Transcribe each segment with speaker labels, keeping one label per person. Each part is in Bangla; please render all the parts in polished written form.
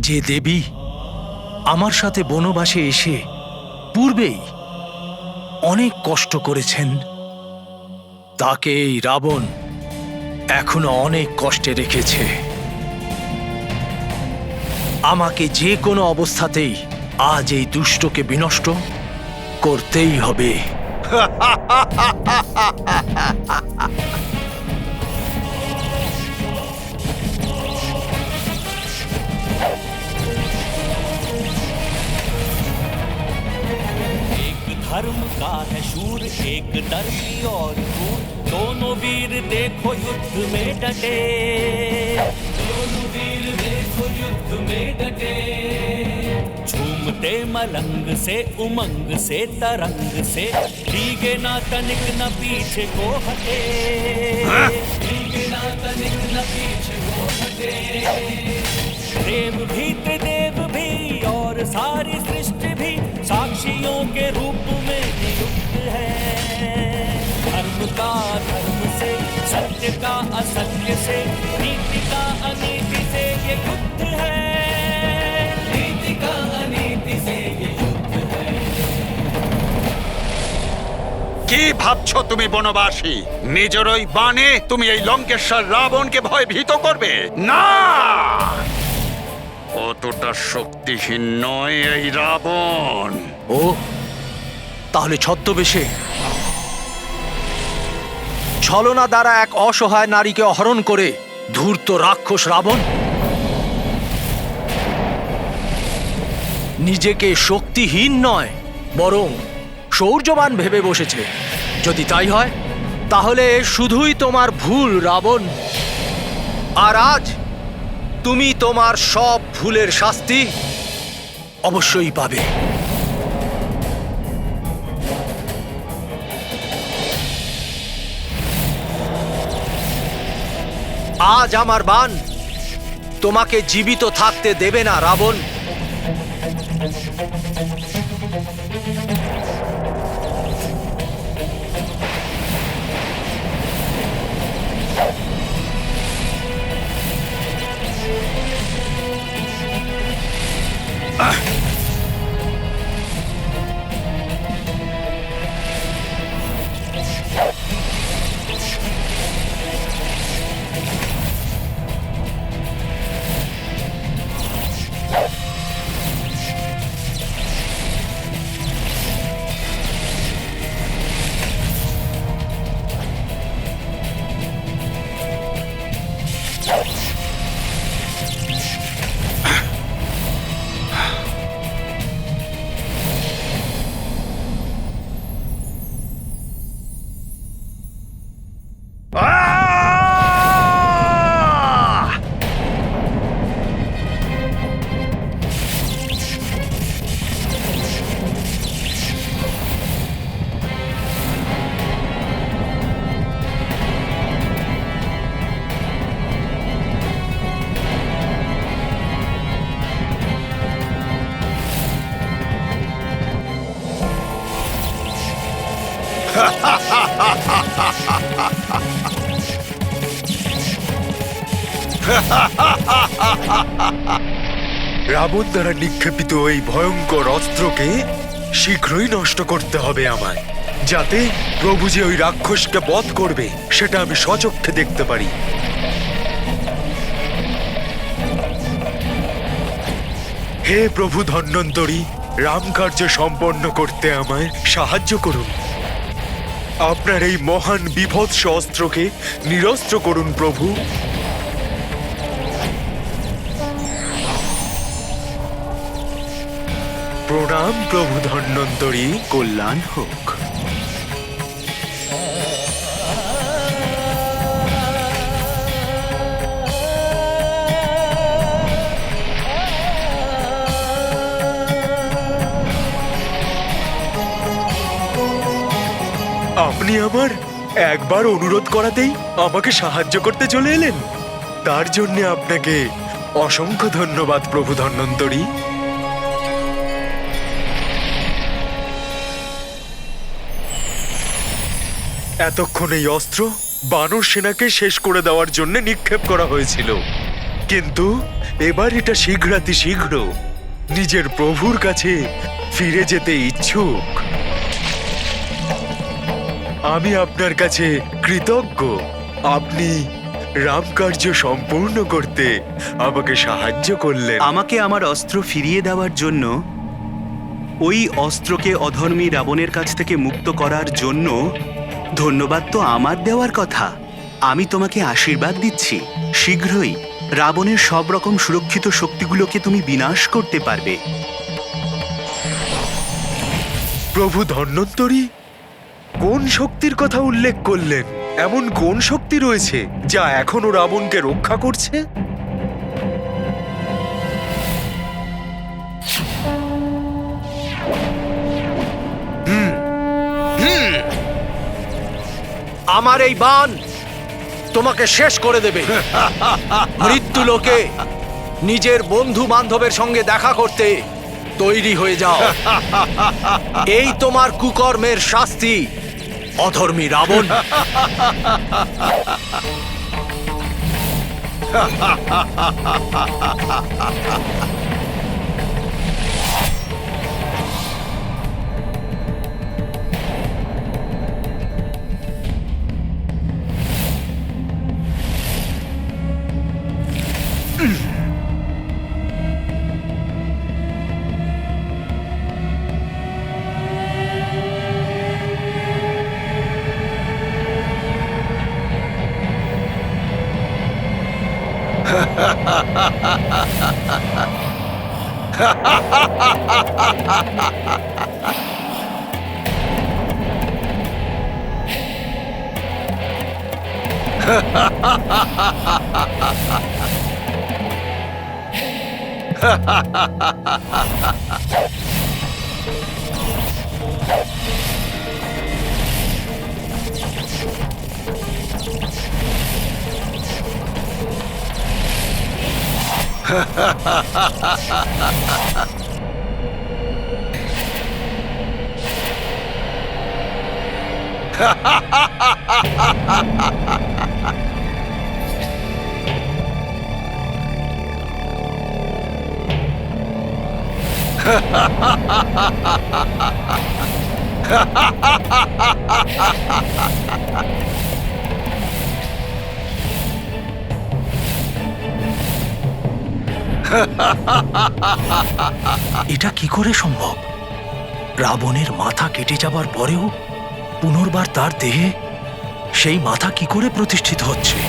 Speaker 1: যে দেবী আমার সাথে বনবাসে এসে পূর্বেই অনেক কষ্ট করেছেন, তাকে এই রাবণ এখনো অনেক কষ্টে রেখেছে। আমাকে যে কোনো অবস্থাতেই আজ এই দুষ্টকে বিনষ্ট করতেই হবে।
Speaker 2: धर्म का है शूर, एक डरती और क्रूर, दोनों वीर देखो युद्ध में डटे, दोनों वीर देखो युद्ध में डटे। झूमते मलंग से उमंग से तरंग से, भीगे ना तनिक न पीछे को हटे, भीगे ना तनिक न पीछे को हटे। देव भी त्रिदेव भी और सारी सृष्टि भी साक्षियों के रूप में नियुक्त है। धर्म का धर्म से, सत्य का असत्य से, नीति का अनीति से ये युद्ध है, नीति का अनीति से ये युद्ध है।
Speaker 3: কি ভাবছো তুমি বনবাসী? নিজের ওই বাণে তুমি এই লঙ্কেশ্বর রাবণকে ভয় ভীত করবে? না, অতটা শক্তিহীন নয় এই রাবণ।
Speaker 1: ও তাহলে ছদ্মবেশে ছলনা দ্বারা এক অসহায় নারীকে অহরণ করে ধূর্ত রাক্ষস রাবণ নিজেকে শক্তিহীন নয় বরং শৌর্যবান ভেবে বসেছে। যদি তাই হয় তাহলে শুধুই তোমার ভুল রাবণ। আর আজ তুমি তোমার সব ভুলের শাস্তি অবশ্যই পাবে। আজ আমার বাণ তোমাকে জীবিত থাকতে দেবে না রাবণ।
Speaker 4: রাবণ দ্বারা নিক্ষেপিত এই ভয়ঙ্কর অস্ত্রকে শীঘ্রই নষ্ট করতে হবে আমায়, যাতে প্রভু যে ওই রাক্ষসকে বধ করবে সেটা আমি স্বচক্ষে দেখতে পারি। হে প্রভু ধন্বন্তরী, রামকার্য সম্পন্ন করতে আমায় সাহায্য করুন। আপনার এই মহান বিভৎস অস্ত্রকে নিরস্ত্র করুন প্রভু। প্রণাম প্রভু ধন্বন্তরী, কল্যাণ হোক। আপনি আমার একবার অনুরোধ করাতেই আমাকে সাহায্য করতে চলে এলেন, তার জন্য আপনাকে অসংখ্য ধন্যবাদ প্রভু ধন্বন্তরী। এতক্ষণ এই অস্ত্র বানর সেনাকে শেষ করে দেওয়ার জন্য নিক্ষেপ করা হয়েছিল, কিন্তু এবার এটা শীঘ্রাতি শীঘ্র নিজের প্রভুর কাছে ফিরে যেতে ইচ্ছুক। আমি আপনার কাছে কৃতজ্ঞ। আপনি রামকার্য সম্পূর্ণ করতে আমাকে সাহায্য করলেন।
Speaker 5: আমাকে আমার অস্ত্র ফিরিয়ে দেওয়ার জন্য, ওই অস্ত্রকে অধর্মী রাবণের কাছ থেকে মুক্ত করার জন্য ধন্যবাদ তো আমার দেওয়ার কথা। আমি তোমাকে আশীর্বাদ দিচ্ছি, শীঘ্রই রাবণের সব রকম সুরক্ষিত শক্তিগুলোকে তুমি বিনাশ করতে পারবে।
Speaker 4: প্রভু ধন্বন্তরী কোন শক্তির কথা উল্লেখ করলেন? এমন কোন শক্তি রয়েছে যা এখনো রাবণকে রক্ষা করছে?
Speaker 1: আমার এই বাণ তোমাকে শেষ করে দেবে। মৃত্যু লোকে নিজের বন্ধু বান্ধবের সঙ্গে দেখা করতে তৈরি হয়ে যাও। এই তোমার কুকর্মের শাস্তি, অধর্মী রাবণ। এটা কি করে সম্ভব? রাবণের মাথা কেটে যাবার পরেও পুনর্বার তার দেহে সেই মাথা কি করে প্রতিষ্ঠিত হচ্ছে?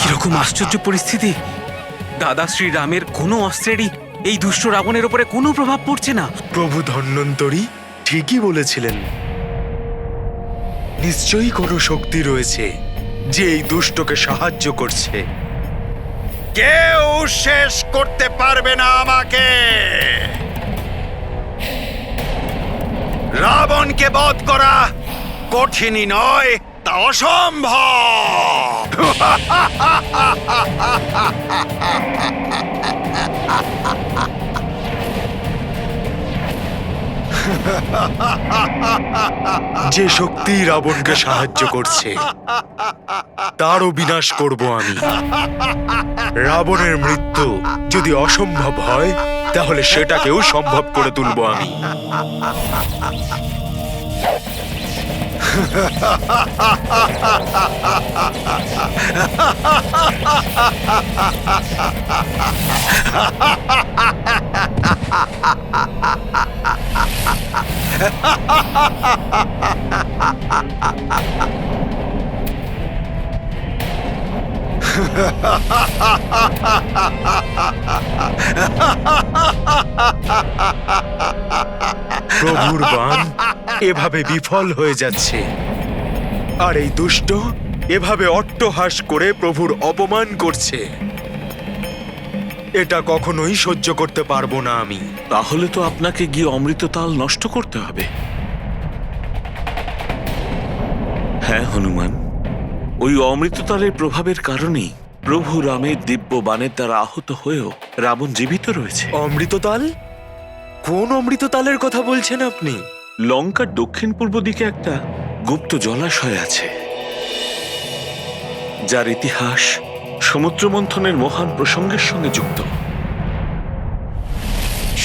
Speaker 6: কিরকম আশ্চর্য পরিস্থিতি! দাদা শ্রীরামের কোনো অস্ত্রেরই এই দুষ্ট রাবণের উপরে কোনো প্রভাব পড়ছে না।
Speaker 4: প্রভু ধন্বন্তরী ঠিকই বলেছিলেন। নিশ্চয়ই কোনো শক্তি রয়েছে যে এই দুষ্টকে সাহায্য করছে।
Speaker 3: কেউ শেষ করতে পারবে না আমাকে। রাবণকে বধ করা কঠিনই নয়, তা অসম্ভব।
Speaker 4: যে শক্তি রাবণকে সাহায্য করছে তারও বিনাশ করব আমি। রাবণের মৃত্যু যদি অসম্ভব হয় তাহলে সেটাকেও সম্ভব করে তুলব আমি। প্রভুর বাণ এভাবে বিফল হয়ে যাচ্ছে, আর এই দুষ্ট এভাবে অট্টহাস করে প্রভুর অপমান করছে। এটা কখনোই সহ্য করতে পারবো না আমি।
Speaker 7: তাহলে তো আপনাকে গিয়ে অমৃততাল নষ্ট করতে হবে। হ্যাঁ হনুমান, ওই অমৃততালের প্রভাবের কারণেই প্রভু রামের দিব্য বাণের দ্বারা আহত হয়েও রাবণ জীবিত রয়েছে।
Speaker 4: অমৃততাল? কোন অমৃততালের কথা বলছেন আপনি?
Speaker 7: লঙ্কার দক্ষিণ পূর্ব দিকে একটা গুপ্ত জলাশয় আছে, যার ইতিহাস সমুদ্র মন্থনের মহান প্রসঙ্গের সঙ্গে যুক্ত।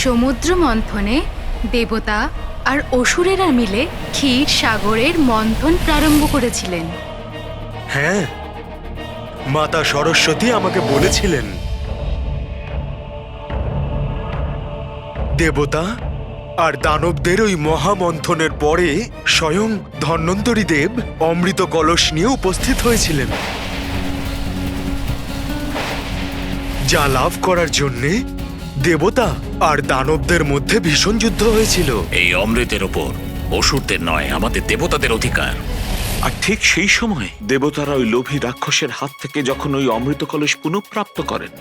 Speaker 8: সমুদ্র মন্থনে দেবতা আর অসুরেরা মিলে ক্ষীর সাগরের মন্থন প্রারম্ভ করেছিলেন।
Speaker 4: হ্যাঁ, মাতা সরস্বতী আমাকে বলেছিলেন দেবতা আর দানবদের ওই মহামন্থনের পরে স্বয়ং ধন্বন্তরী দেব অমৃত কলস নিয়ে উপস্থিত হয়েছিলেন, যা লাভ করার জন্যে দেবতা আর দানবদের মধ্যে ভীষণ যুদ্ধ হয়েছিল।
Speaker 9: এই অমৃতের ওপর অসুরদের নয়, আমাদের দেবতাদের অধিকার।
Speaker 7: আর ঠিক সেই সময় দেবতারা ওই লোভী রাক্ষসের হাত থেকে যখন ওই অমৃত কলস পুনঃপ্রাপ্ত করেন,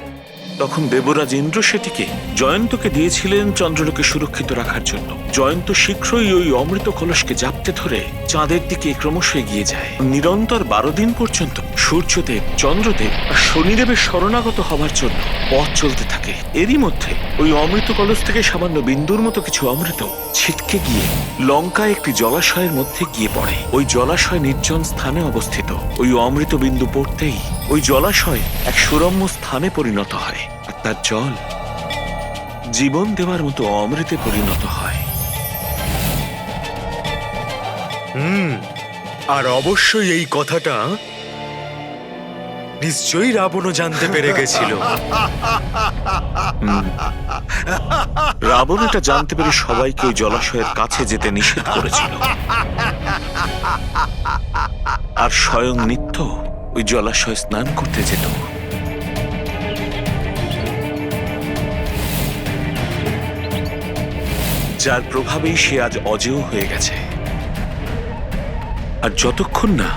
Speaker 7: তখন দেবরাজ ইন্দ্র সেটিকে জয়ন্তকে দিয়েছিলেন চন্দ্রলোকে সুরক্ষিত রাখার জন্য। জয়ন্ত শীঘ্রই ওই অমৃত কলসকে জাপটে ধরে চাঁদের দিকে ক্রমশ এগিয়ে যায়। নিরন্তর 12 দিন পর্যন্ত সূর্যদেব, চন্দ্রদেব আর শনিদেবের শরণাগত হবার জন্য পথ চলতে থাকে। এরই মধ্যে ওই অমৃত কলস থেকে সামান্য বিন্দুর মতো কিছু অমৃত ছিটকে গিয়ে লঙ্কায় একটি জলাশয়ের মধ্যে গিয়ে পড়ে। ওই জলাশয় নির্জন স্থানে অবস্থিত। ওই অমৃত বিন্দু পড়তেই ওই জলাশয় এক সুরম্য স্থানে পরিণত হয়, আর তার জল জীবন দেওয়ার মতো অমৃতে পরিণত হয়।
Speaker 4: আর অবশ্যই এই কথাটা নিশ্চয়ই রাবণও জানতে পেরে গেছিল।
Speaker 7: রাবণ এটা জানতে পেরে সবাইকে ওই জলাশয়ের কাছে যেতে নিষেধ করেছিল, আর স্বয়ং নিত্য ওই জলাশয়ে স্নান করতে যেত। যার প্রভাবেই সে আজ অজেয় হয়ে গেছে। আর যতক্ষণ না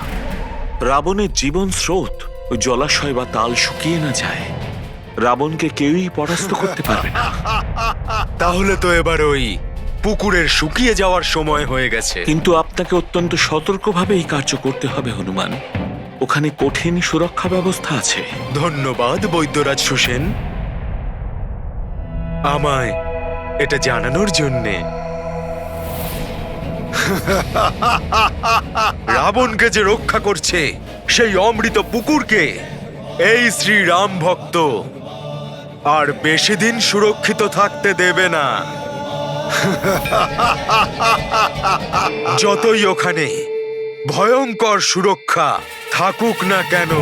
Speaker 7: রাবণের জীবন স্রোত ওই জলাশয় বা তাল শুকিয়ে না যায়, রাবণকে কেউই পরাস্ত করতে পারবে না।
Speaker 4: তাহলে তো এবার ওই পুকুরের শুকিয়ে যাওয়ার সময় হয়ে গেছে।
Speaker 7: কিন্তু আপনাকে অত্যন্ত সতর্কভাবে এই কার্য করতে হবে হনুমান। ওখানে কঠিন সুরক্ষা ব্যবস্থা আছে।
Speaker 4: ধন্যবাদ বৈদ্যরাজ সুসেন, আমায় এটা জানানোর জন্যে। রাবণকে যে রক্ষা করছে সেই অমৃত পুকুরকে এই শ্রীরাম ভক্ত আর বেশি দিন সুরক্ষিত থাকতে দেবে না। যতই ওখানে ভয়ঙ্কর সুরক্ষা থাকুক না কেন,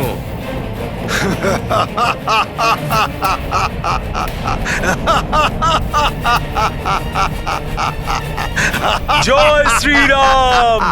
Speaker 4: জয় শ্রীরাম।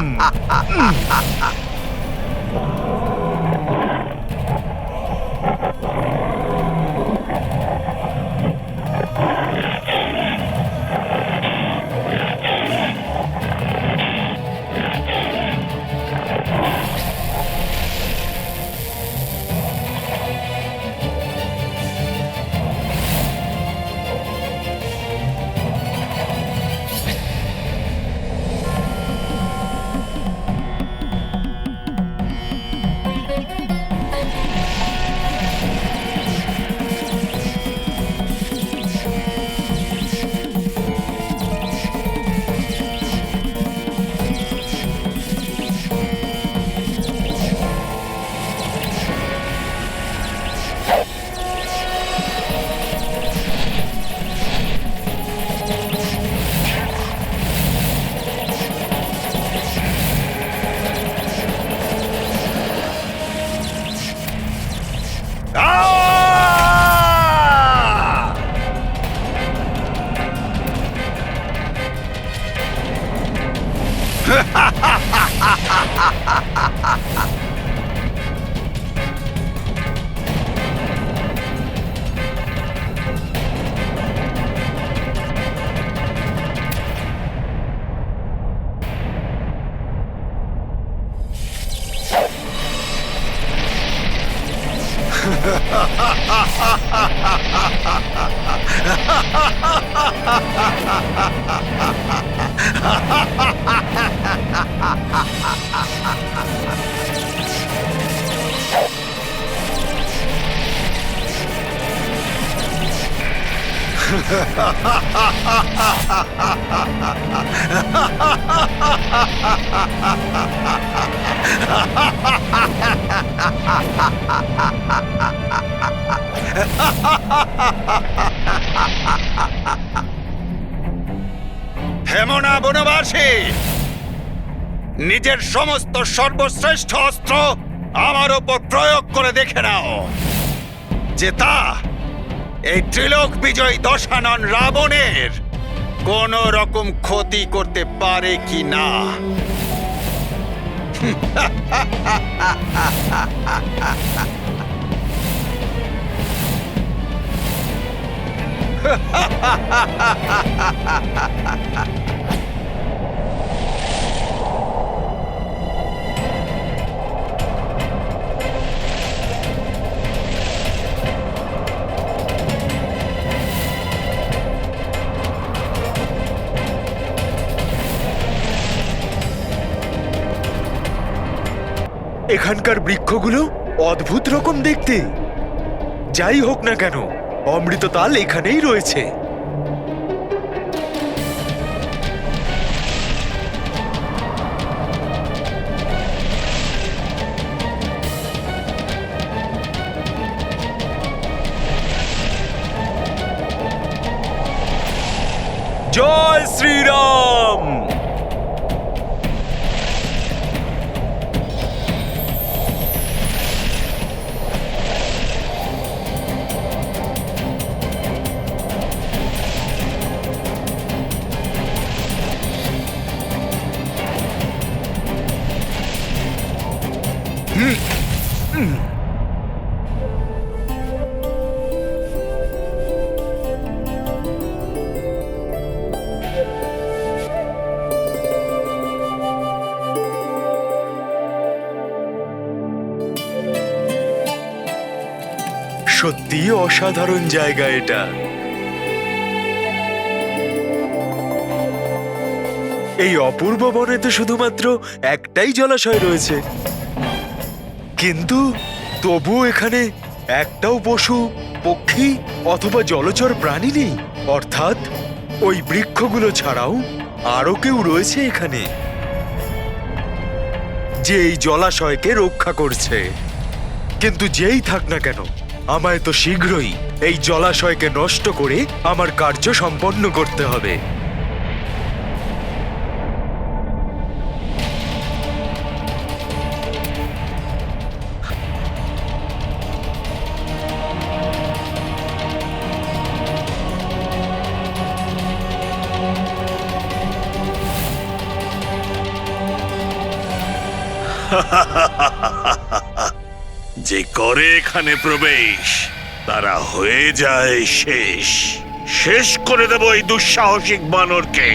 Speaker 3: হেমনা বনবাসী, নিজের সমস্ত সর্বশ্রেষ্ঠ অস্ত্র আমার ওপর প্রয়োগ করে দেখে নাও যে তা এই ত্রিলোক বিজয়ী দশানন রাবণের কোন রকম ক্ষতি করতে পারে কি না।
Speaker 4: এখানকার বৃক্ষগুলো অদ্ভুত রকম দেখতে। যাই হোক না কেন, অমৃততাল এখানেই রয়েছে। জয় শ্রীরাম। সত্যি অসাধারণ জায়গা এটা। এই অপূর্ব বনে তো শুধুমাত্র একটাই জলাশয় রয়েছে, কিন্তু তবুও এখানে একটাও পশু, পক্ষী অথবা জলচর প্রাণী নেই। অর্থাৎ ওই বৃক্ষগুলো ছাড়াও আরো কেউ রয়েছে এখানে, যে এই জলাশয়কে রক্ষা করছে। কিন্তু যেই থাক না কেন, আমায় তো শীঘ্রই এই জলাশয়কে নষ্ট করে আমার কার্য সম্পন্ন করতে হবে।
Speaker 9: যে করে এখানে প্রবেশ তারা হয়ে যায় শেষ। শেষ করে দেব এই দুঃসাহসিক বানরকে।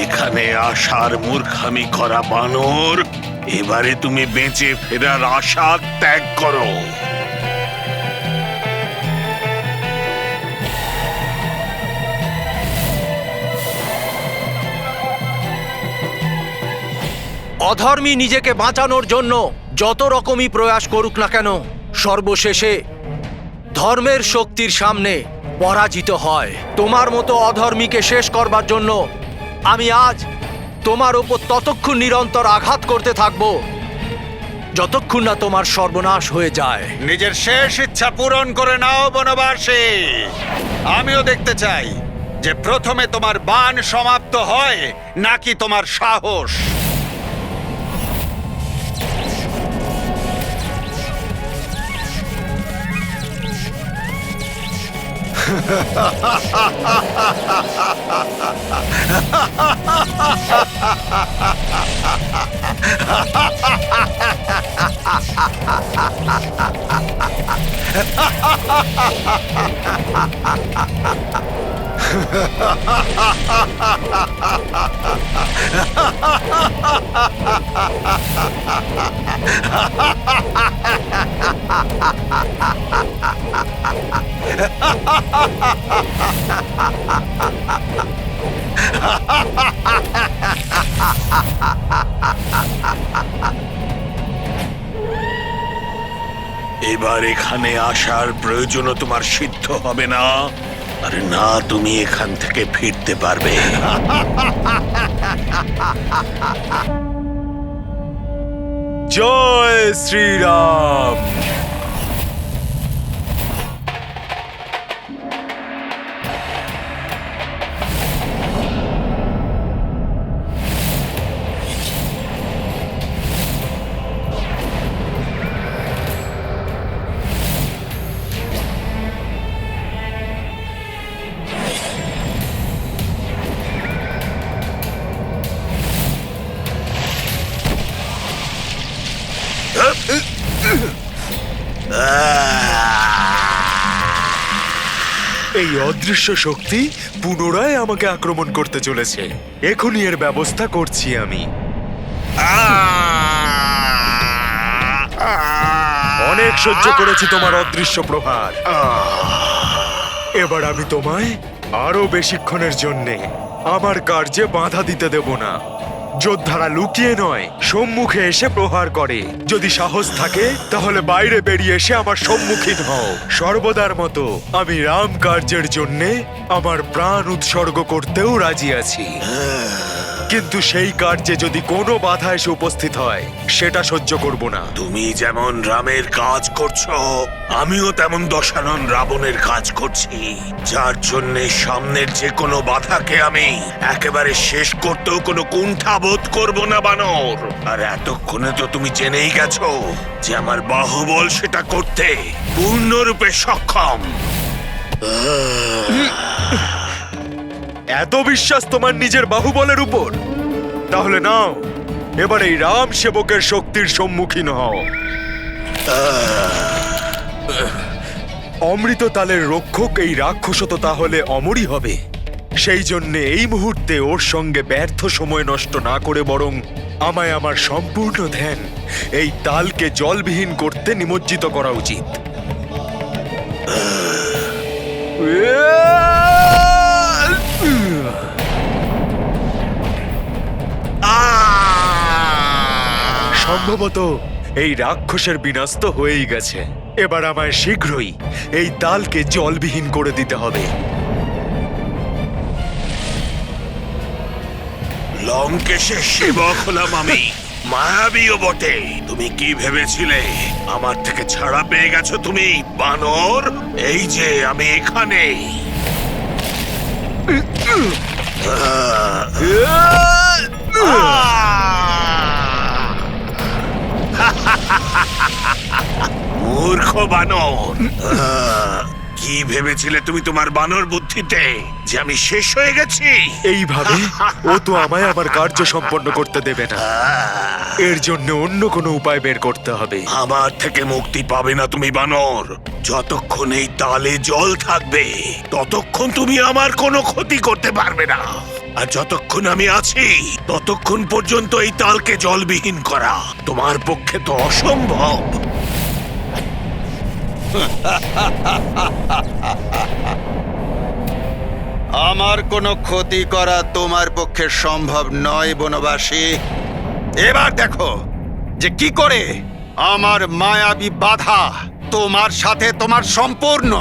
Speaker 9: এখানে আসার মূর্খামি করা বানর, এবারে তুমি বেঁচে ফেরার আশা ত্যাগ করো।
Speaker 1: অধর্মী নিজেকে বাঁচানোর জন্য যত রকমই প্রয়াস করুক না কেন, সর্বশেষে ধর্মের শক্তির সামনে পরাজিত হয়। তোমার মতো অধর্মীকে শেষ করবার জন্য আমি আজ তোমার ওপর ততক্ষণ নিরন্তর আঘাত করতে থাকব যতক্ষণ না তোমার সর্বনাশ হয়ে যায়।
Speaker 3: নিজের শেষ ইচ্ছা পূরণ করে নাও বনবাসী। আমিও দেখতে চাই যে প্রথমে তোমার বাণ সমাপ্ত হয় নাকি তোমার সাহস।
Speaker 9: এবার এখানে আসার প্রয়োজনও তোমার সিদ্ধ হবে না, আর না তুমি এখান থেকে ফিরতে পারবে।
Speaker 4: জয় শ্রীরাম। এই অদৃশ্য শক্তি পুনরায় আমাকে আক্রমণ করতে চলেছে। এখনই এর ব্যবস্থা করছি আমি। অনেক সহ্য করেছি তোমার অদৃশ্য প্রহার। এবার আমি তোমায় আরো বেশিক্ষণের জন্যে আমার কার্যে বাধা দিতে দেব না। যোদ্ধারা লুকিয়ে নয়, সম্মুখে এসে প্রহার করে। যদি সাহস থাকে তাহলে বাইরে বেরিয়ে এসে আমার সম্মুখীন হও। সর্বদার মতো আমি রাম কার্যের জন্যে আমার প্রাণ উৎসর্গ করতেও রাজি আছি, কিন্তু সেই কার্যে যদি কোনো বাধা এসে উপস্থিত হয় সেটা সহ্য করব না।
Speaker 9: তুমি যেমন রামের কাজ করছো, আমিও তেমন দশানন রাবণের কাজ করছি, যার জন্য সামনের যে কোনো বাধাকে আমি একেবারে শেষ করতেও কোনো কুণ্ঠা বোধ করব না বানর। আর এতক্ষণে তো তুমি জেনেই গেছো যে আমার বাহুবল সেটা করতে পূর্ণরূপে সক্ষম।
Speaker 4: এত বিশ্বাস তোমার নিজের বাহুবলের উপর? তাহলে নাও, এবার এই রাম সেবকের শক্তির সম্মুখীন হও। অমৃত তালের রক্ষক এই রাক্ষস তো তাহলে অমরই হবে। সেই জন্য এই মুহূর্তে ওর সঙ্গে ব্যর্থ সময় নষ্ট না করে বরং আমায় আমার সম্পূর্ণ ধ্যান এই তালকে জলবিহীন করতে নিমজ্জিত করা উচিত। সম্ভবত এই রাক্ষসের বিনাশ তো হয়েই গেছে। এবার আমায় শীঘ্রই এই তালকে জলবিহীন করে দিতে হবে।
Speaker 9: লঙ্কেশের সেবক হলাম আমি, মায়াবীও বটে। তুমি কি ভেবেছিলে আমার থেকে ছাড়া পেয়ে গেছো তুমি বানর? এই যে আমি এখানে। মূর্খ বানর, কি ভেবেছিলে তুমি তোমার বানর বুদ্ধিতে যে আমি শেষ হয়ে গেছি?
Speaker 4: এইভাবে ও তো আমায় আমার কার্য সম্পন্ন করতে দেবে না। এর জন্য অন্য কোনো উপায় বের করতে হবে।
Speaker 9: আমার থেকে মুক্তি পাবে না তুমি বানর। যতক্ষণ এই তালে জল থাকবে ততক্ষণ তুমি আমার কোনো ক্ষতি করতে পারবে না, আর যতক্ষণ আমি আছি ততক্ষণ পর্যন্ত এই তালকে জলবিহীন করা তোমার পক্ষে তো অসম্ভব।
Speaker 3: আমার কোনো ক্ষতি করা তোমার পক্ষে সম্ভব নয় বনবাসী। এবার দেখো যে কি করে আমার মায়াবী বাধা তোমার সাথে তোমার সম্পূর্ণ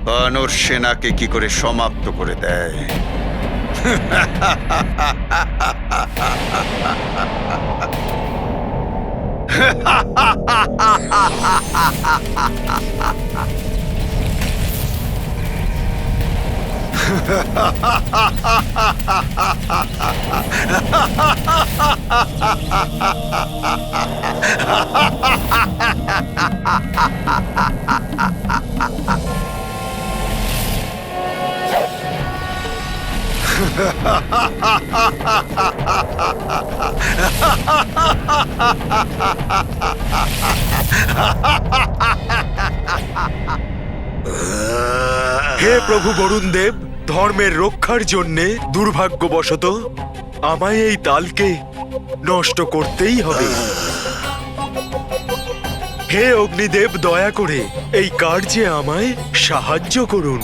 Speaker 3: বানর সেনাকে কি করে সমাপ্ত করে দেয়।
Speaker 4: হে প্রভু বরুণ দেব, ধর্মের রক্ষার জন্যে দুর্ভাগ্যবশত আমায় এই তালকে নষ্ট করতেই হবে। হে অগ্নিদেব, দয়া করে এই কার্যে আমায় সাহায্য করুন।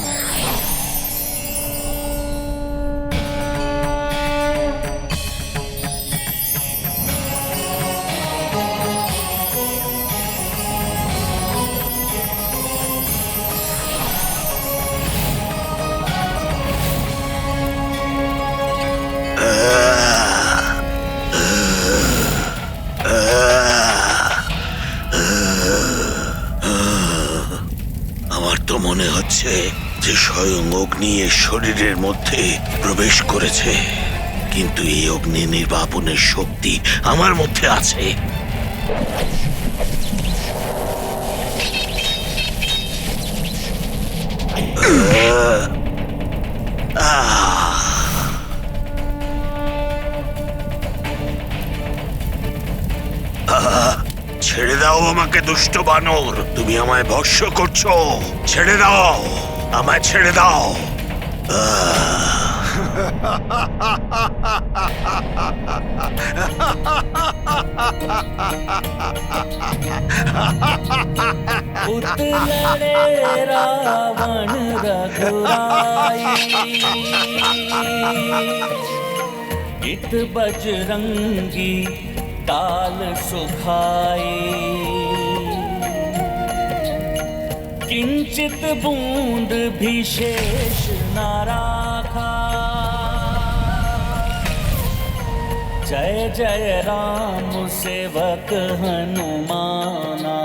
Speaker 9: আমার তো মনে হচ্ছে যে স্বয়ং অগ্নি এর শরীরের মধ্যে প্রবেশ করেছে, কিন্তু এই অগ্নি নির্বাপনের শক্তি আমার মধ্যে আছে। ছেড়ে দাও আমাকে, দুষ্ট বানর! তুমি আমায় ভস্ম করছো। ছেড়ে দাও আমায়, ছেড়ে দাও।
Speaker 2: उतलड़े रावण रघुराई, इत बजरंगी ताल सुखाई, किंचित बूंद भी शेष न राखा। जय जय राम सेवक हनुमाना।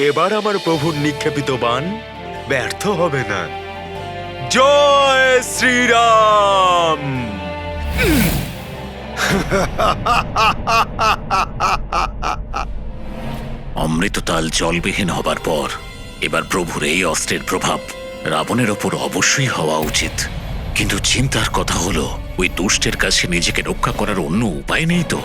Speaker 4: এবার আমার প্রভুর নিক্ষেপিত বাণ ব্যর্থ হবে না। জয় শ্রীরাম।
Speaker 7: অমৃততাল জলবিহীন হবার পর এবার প্রভুর এই অস্ত্রের প্রভাব রাবণের ওপর অবশ্যই হওয়া উচিত। কিন্তু চিন্তার কথা হলো, ওই দুষ্টের কাছে নিজেকে রক্ষা করার অন্য উপায় নেই তো।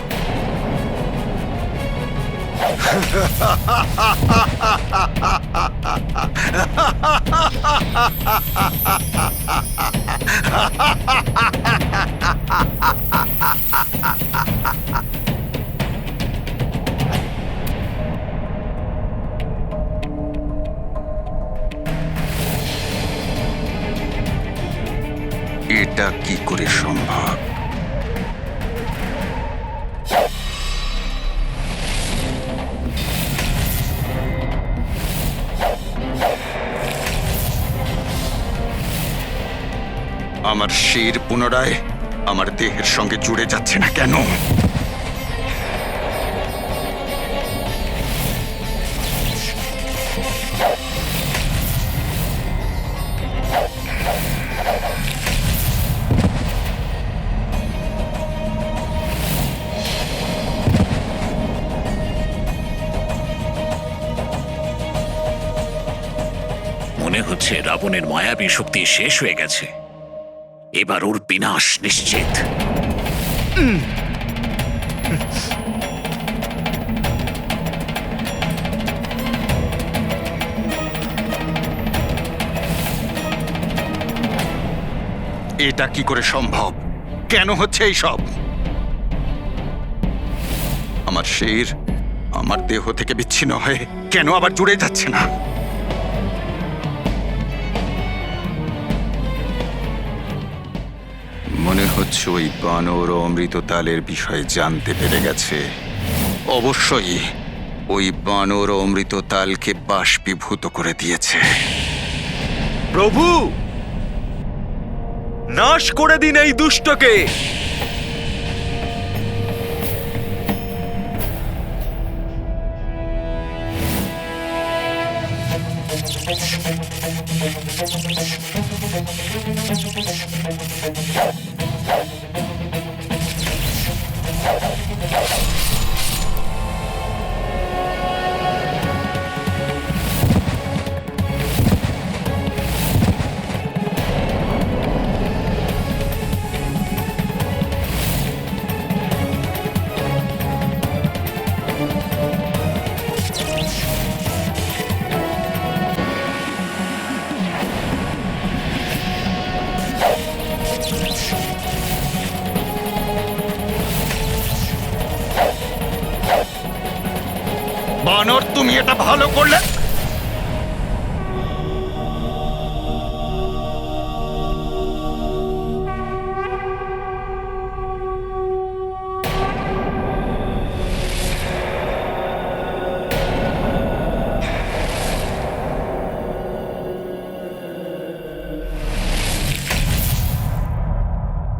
Speaker 3: এটা কি করে সম্ভব? আমার শির পুনরায় আমার দেহের সঙ্গে জুড়ে যাচ্ছে না কেন?
Speaker 7: মনে হচ্ছে রাবণের মায়াবী শক্তি শেষ হয়ে গেছে। এবার ওর বিনাশ নিশ্চিত।
Speaker 3: এটা কি করে সম্ভব? কেন হচ্ছে এই সব? আমার শির আমার দেহ থেকে বিচ্ছিন্ন হয়ে কেন আবার জুড়ে যাচ্ছে না? মনে হচ্ছে ওই বানর অমৃততালের বিষয়ে জানতে পেরে গেছে। অবশ্যই ওই বানর অমৃততালকে বাষ্পীভূত করে দিয়েছে।
Speaker 4: প্রভু, নাশ করে দিন এই দুষ্টকে।
Speaker 3: বানর, তুমি এটা ভালো করলে।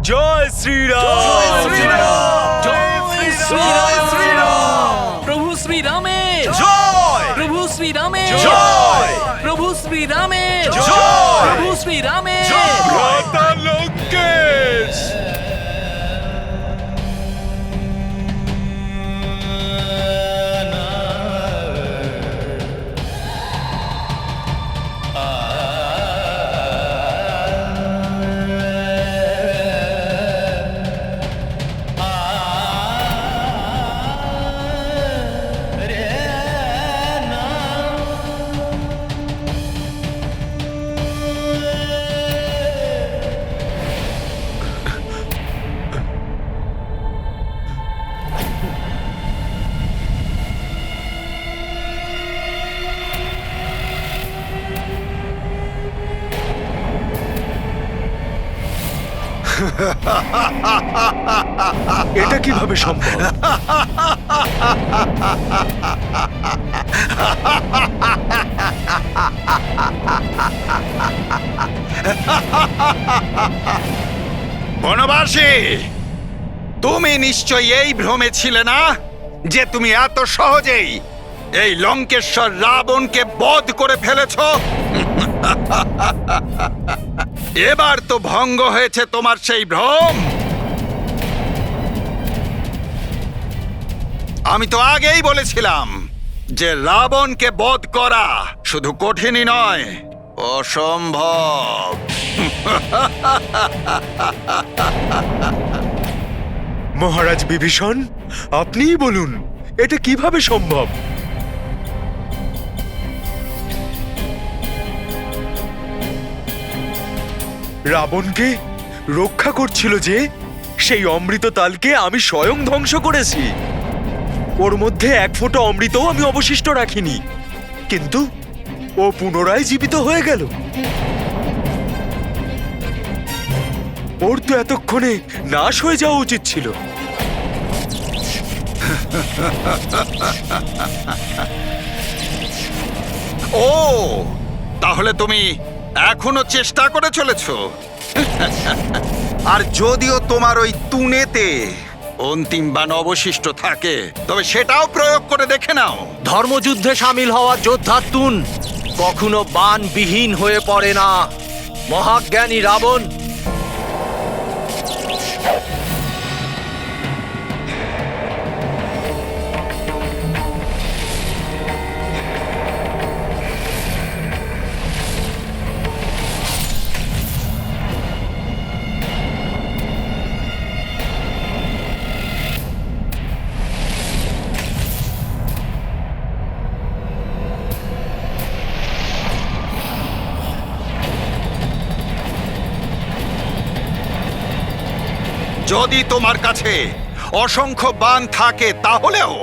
Speaker 4: জয় শ্রীরাম।
Speaker 2: প্রভু শ্রী রামের
Speaker 4: জয়।
Speaker 2: প্রভু শ্রী রামের
Speaker 4: জয়।
Speaker 2: প্রভু শ্রী রামের
Speaker 4: জয়।
Speaker 2: প্রভু শ্রী রামের
Speaker 4: ভ্রাতা লঙ্কেশ। এটা কিভাবে সম্ভব?
Speaker 3: বনবাসী, তুমি নিশ্চয়ই এই ভ্রমে ছিলে না যে তুমি এত সহজেই এই লঙ্কেশ্বর রাবণকে বধ করে ফেলেছ। এবার তো ভঙ্গ হয়েছে তোমার সেই ভ্রম। আমি তো আগেই বলেছিলাম যে রাবণকে বধ করা শুধু কঠিনই নয়, অসম্ভব।
Speaker 4: মহারাজ বিভীষণ, আপনিই বলুন, এটা কিভাবে সম্ভব? রাবণকে রক্ষা করছিল যে সেই অমৃত তালকে আমি স্বয়ং ধ্বংস করেছি। ওর মধ্যে এক ফোঁটা অমৃতও আমি অবশিষ্ট রাখিনি, কিন্তু ও পুনরায় জীবিত হয়ে গেল। ওর তো এতক্ষণে নাশ হয়ে যাওয়া উচিত ছিল।
Speaker 3: ও, তাহলে তুমি এখনো চেষ্টা করে চলেছ। আর যদিও তোমার ওই তুনেতে অন্তিম বাণ অবশিষ্ট থাকে, তবে সেটাও প্রয়োগ করে দেখে নাও।
Speaker 1: ধর্মযুদ্ধে সামিল হওয়া যোদ্ধার তুন কখনো বাণবিহীন হয়ে পড়ে না। মহাজ্ঞানী রাবণ
Speaker 3: যদি তোমার কাছে অসংখ্য বাণ থাকে, তাহলেও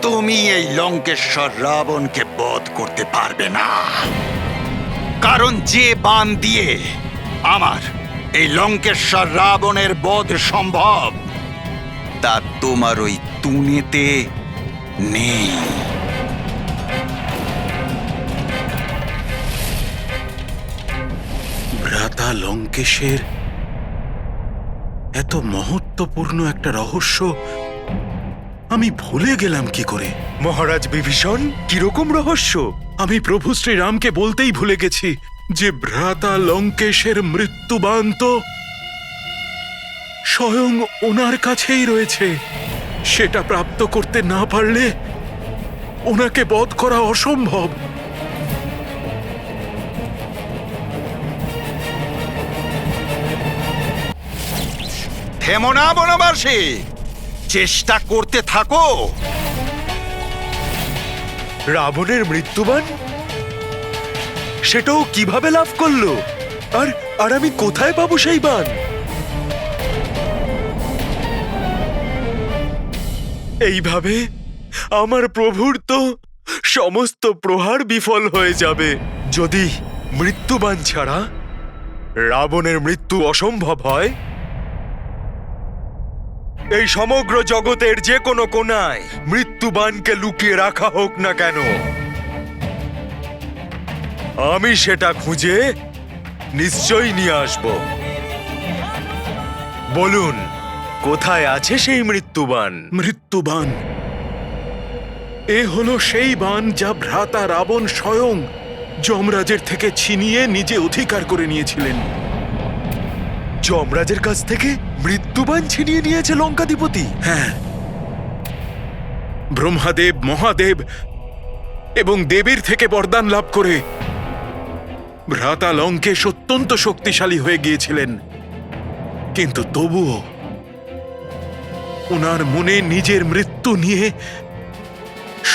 Speaker 3: তুমি এই লঙ্কেশ্বর রাবণকে বধ করতে পারবে না। কারণ যে বাণ দিয়ে আমার এই লঙ্কেশ্বর রাবণের বধ সম্ভব, তা তোমার ওই তুনেতে নেই।
Speaker 4: ভ্রাতা লঙ্কেশের এত মহত্বপূর্ণ একটা রহস্য আমি ভুলে গেলাম কি করে? মহারাজ বিভীষণ, কিরকম রহস্য? আমি প্রভু শ্রীরামকে বলতেই ভুলে গেছি যে ভ্রাতা লঙ্কেশের মৃত্যুবান তো স্বয়ং ওনার কাছেই রয়েছে। সেটা প্রাপ্ত করতে না পারলে ওনাকে বধ করা অসম্ভব।
Speaker 3: থেমো না বনবাসী, চেষ্টা করতে থাকো।
Speaker 4: রাবণের মৃত্যুবান সেটাও কিভাবে লাভ করলো? আর আর আমি কোথায় পাবো সেই বান? এইভাবে আমার প্রভুর তো সমস্ত প্রহার বিফল হয়ে যাবে। যদি মৃত্যুবান ছাড়া রাবণের মৃত্যু অসম্ভব হয়, এই সমগ্র জগতের যে কোনো কোণায় মৃত্যুবানকে লুকিয়ে রাখা হোক না কেন, আমি সেটা খুঁজে নিশ্চয়ই নিয়ে আসব। বলুন, কোথায় আছে সেই মৃত্যুবান? মৃত্যুবান এ হলো সেই বান যা ভ্রাতা রাবণ স্বয়ং যমরাজের থেকে ছিনিয়ে নিজে অধিকার করে নিয়েছিলেন। যমরাজের কাছ থেকে মৃত্যুবান ছিনিয়ে নিয়েছে লঙ্কাধিপতি? হ্যাঁ, ব্রহ্মাদেব, মহাদেব এবং দেবীর থেকে বরদান লাভ করে ভ্রাতা লঙ্কেশ অত্যন্ত শক্তিশালী হয়ে গিয়েছিলেন। কিন্তু তবুও ওনার মনে নিজের মৃত্যু নিয়ে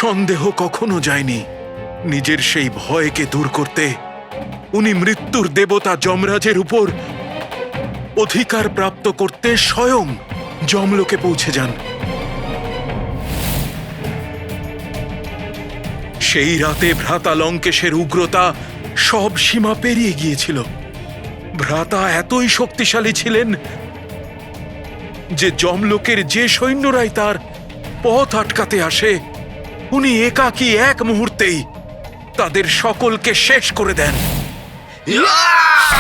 Speaker 4: সন্দেহ কখনো যায়নি। নিজের সেই ভয়কে দূর করতে উনি মৃত্যুর দেবতা যমরাজের উপর অধিকার প্রাপ্ত করতে স্বয়ং যমলোকে পৌঁছে যান। সেই রাতে ভ্রাতা লঙ্কেশের উগ্রতা সব সীমা পেরিয়ে গিয়েছিল। ভ্রাতা এতই শক্তিশালী ছিলেন যে যমলোকের যে সৈন্যরাই তার পথ আটকাতে আসে, উনি একাকী এক মুহূর্তেই তাদের সকলকে শেষ করে দেন।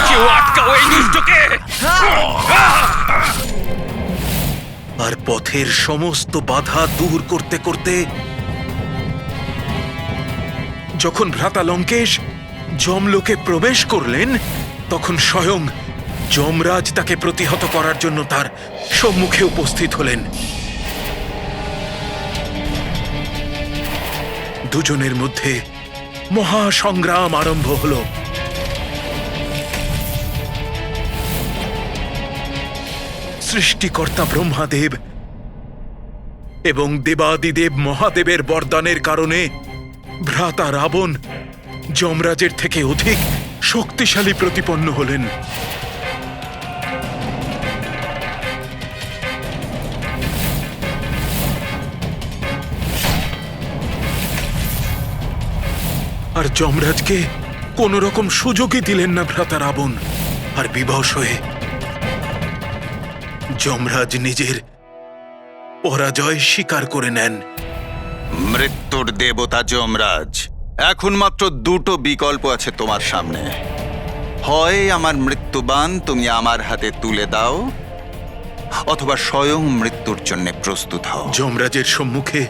Speaker 6: কেউ আটকাও এই দুষ্টকে!
Speaker 4: আর পথের সমস্ত বাধা দূর করতে করতে যখন ভ্রাতা লঙ্কেশ যমলোকে প্রবেশ করলেন, তখন স্বয়ং যমরাজ তাকে প্রতিহত করার জন্য তার সম্মুখে উপস্থিত হলেন। দুজনের মধ্যে মহাসংগ্রাম আরম্ভ হল। সৃষ্টিকর্তা ব্রহ্মাদেব এবং দেবাদিদেব মহাদেবের বরদানের কারণে ভ্রাতা রাবণ যমরাজের থেকে অধিক শক্তিশালী প্রতিপন্ন হলেন। আর যমরাজকে কোন রকম সুযোগই দিলেন না ভ্রাতা রাবণ। আর বিবশ হয়ে যমরাজ নিজের পরাজয় স্বীকার করে নেন।
Speaker 3: মৃত্যুর দেবতা যমরাজ, এখন মাত্র দুটো বিকল্প আছে তোমার সামনে। হয় আমার মৃত্যুবান তুমি আমার হাতে তুলে দাও, অথবা স্বয়ং মৃত্যুর জন্য প্রস্তুত হও।
Speaker 4: যমরাজের সম্মুখে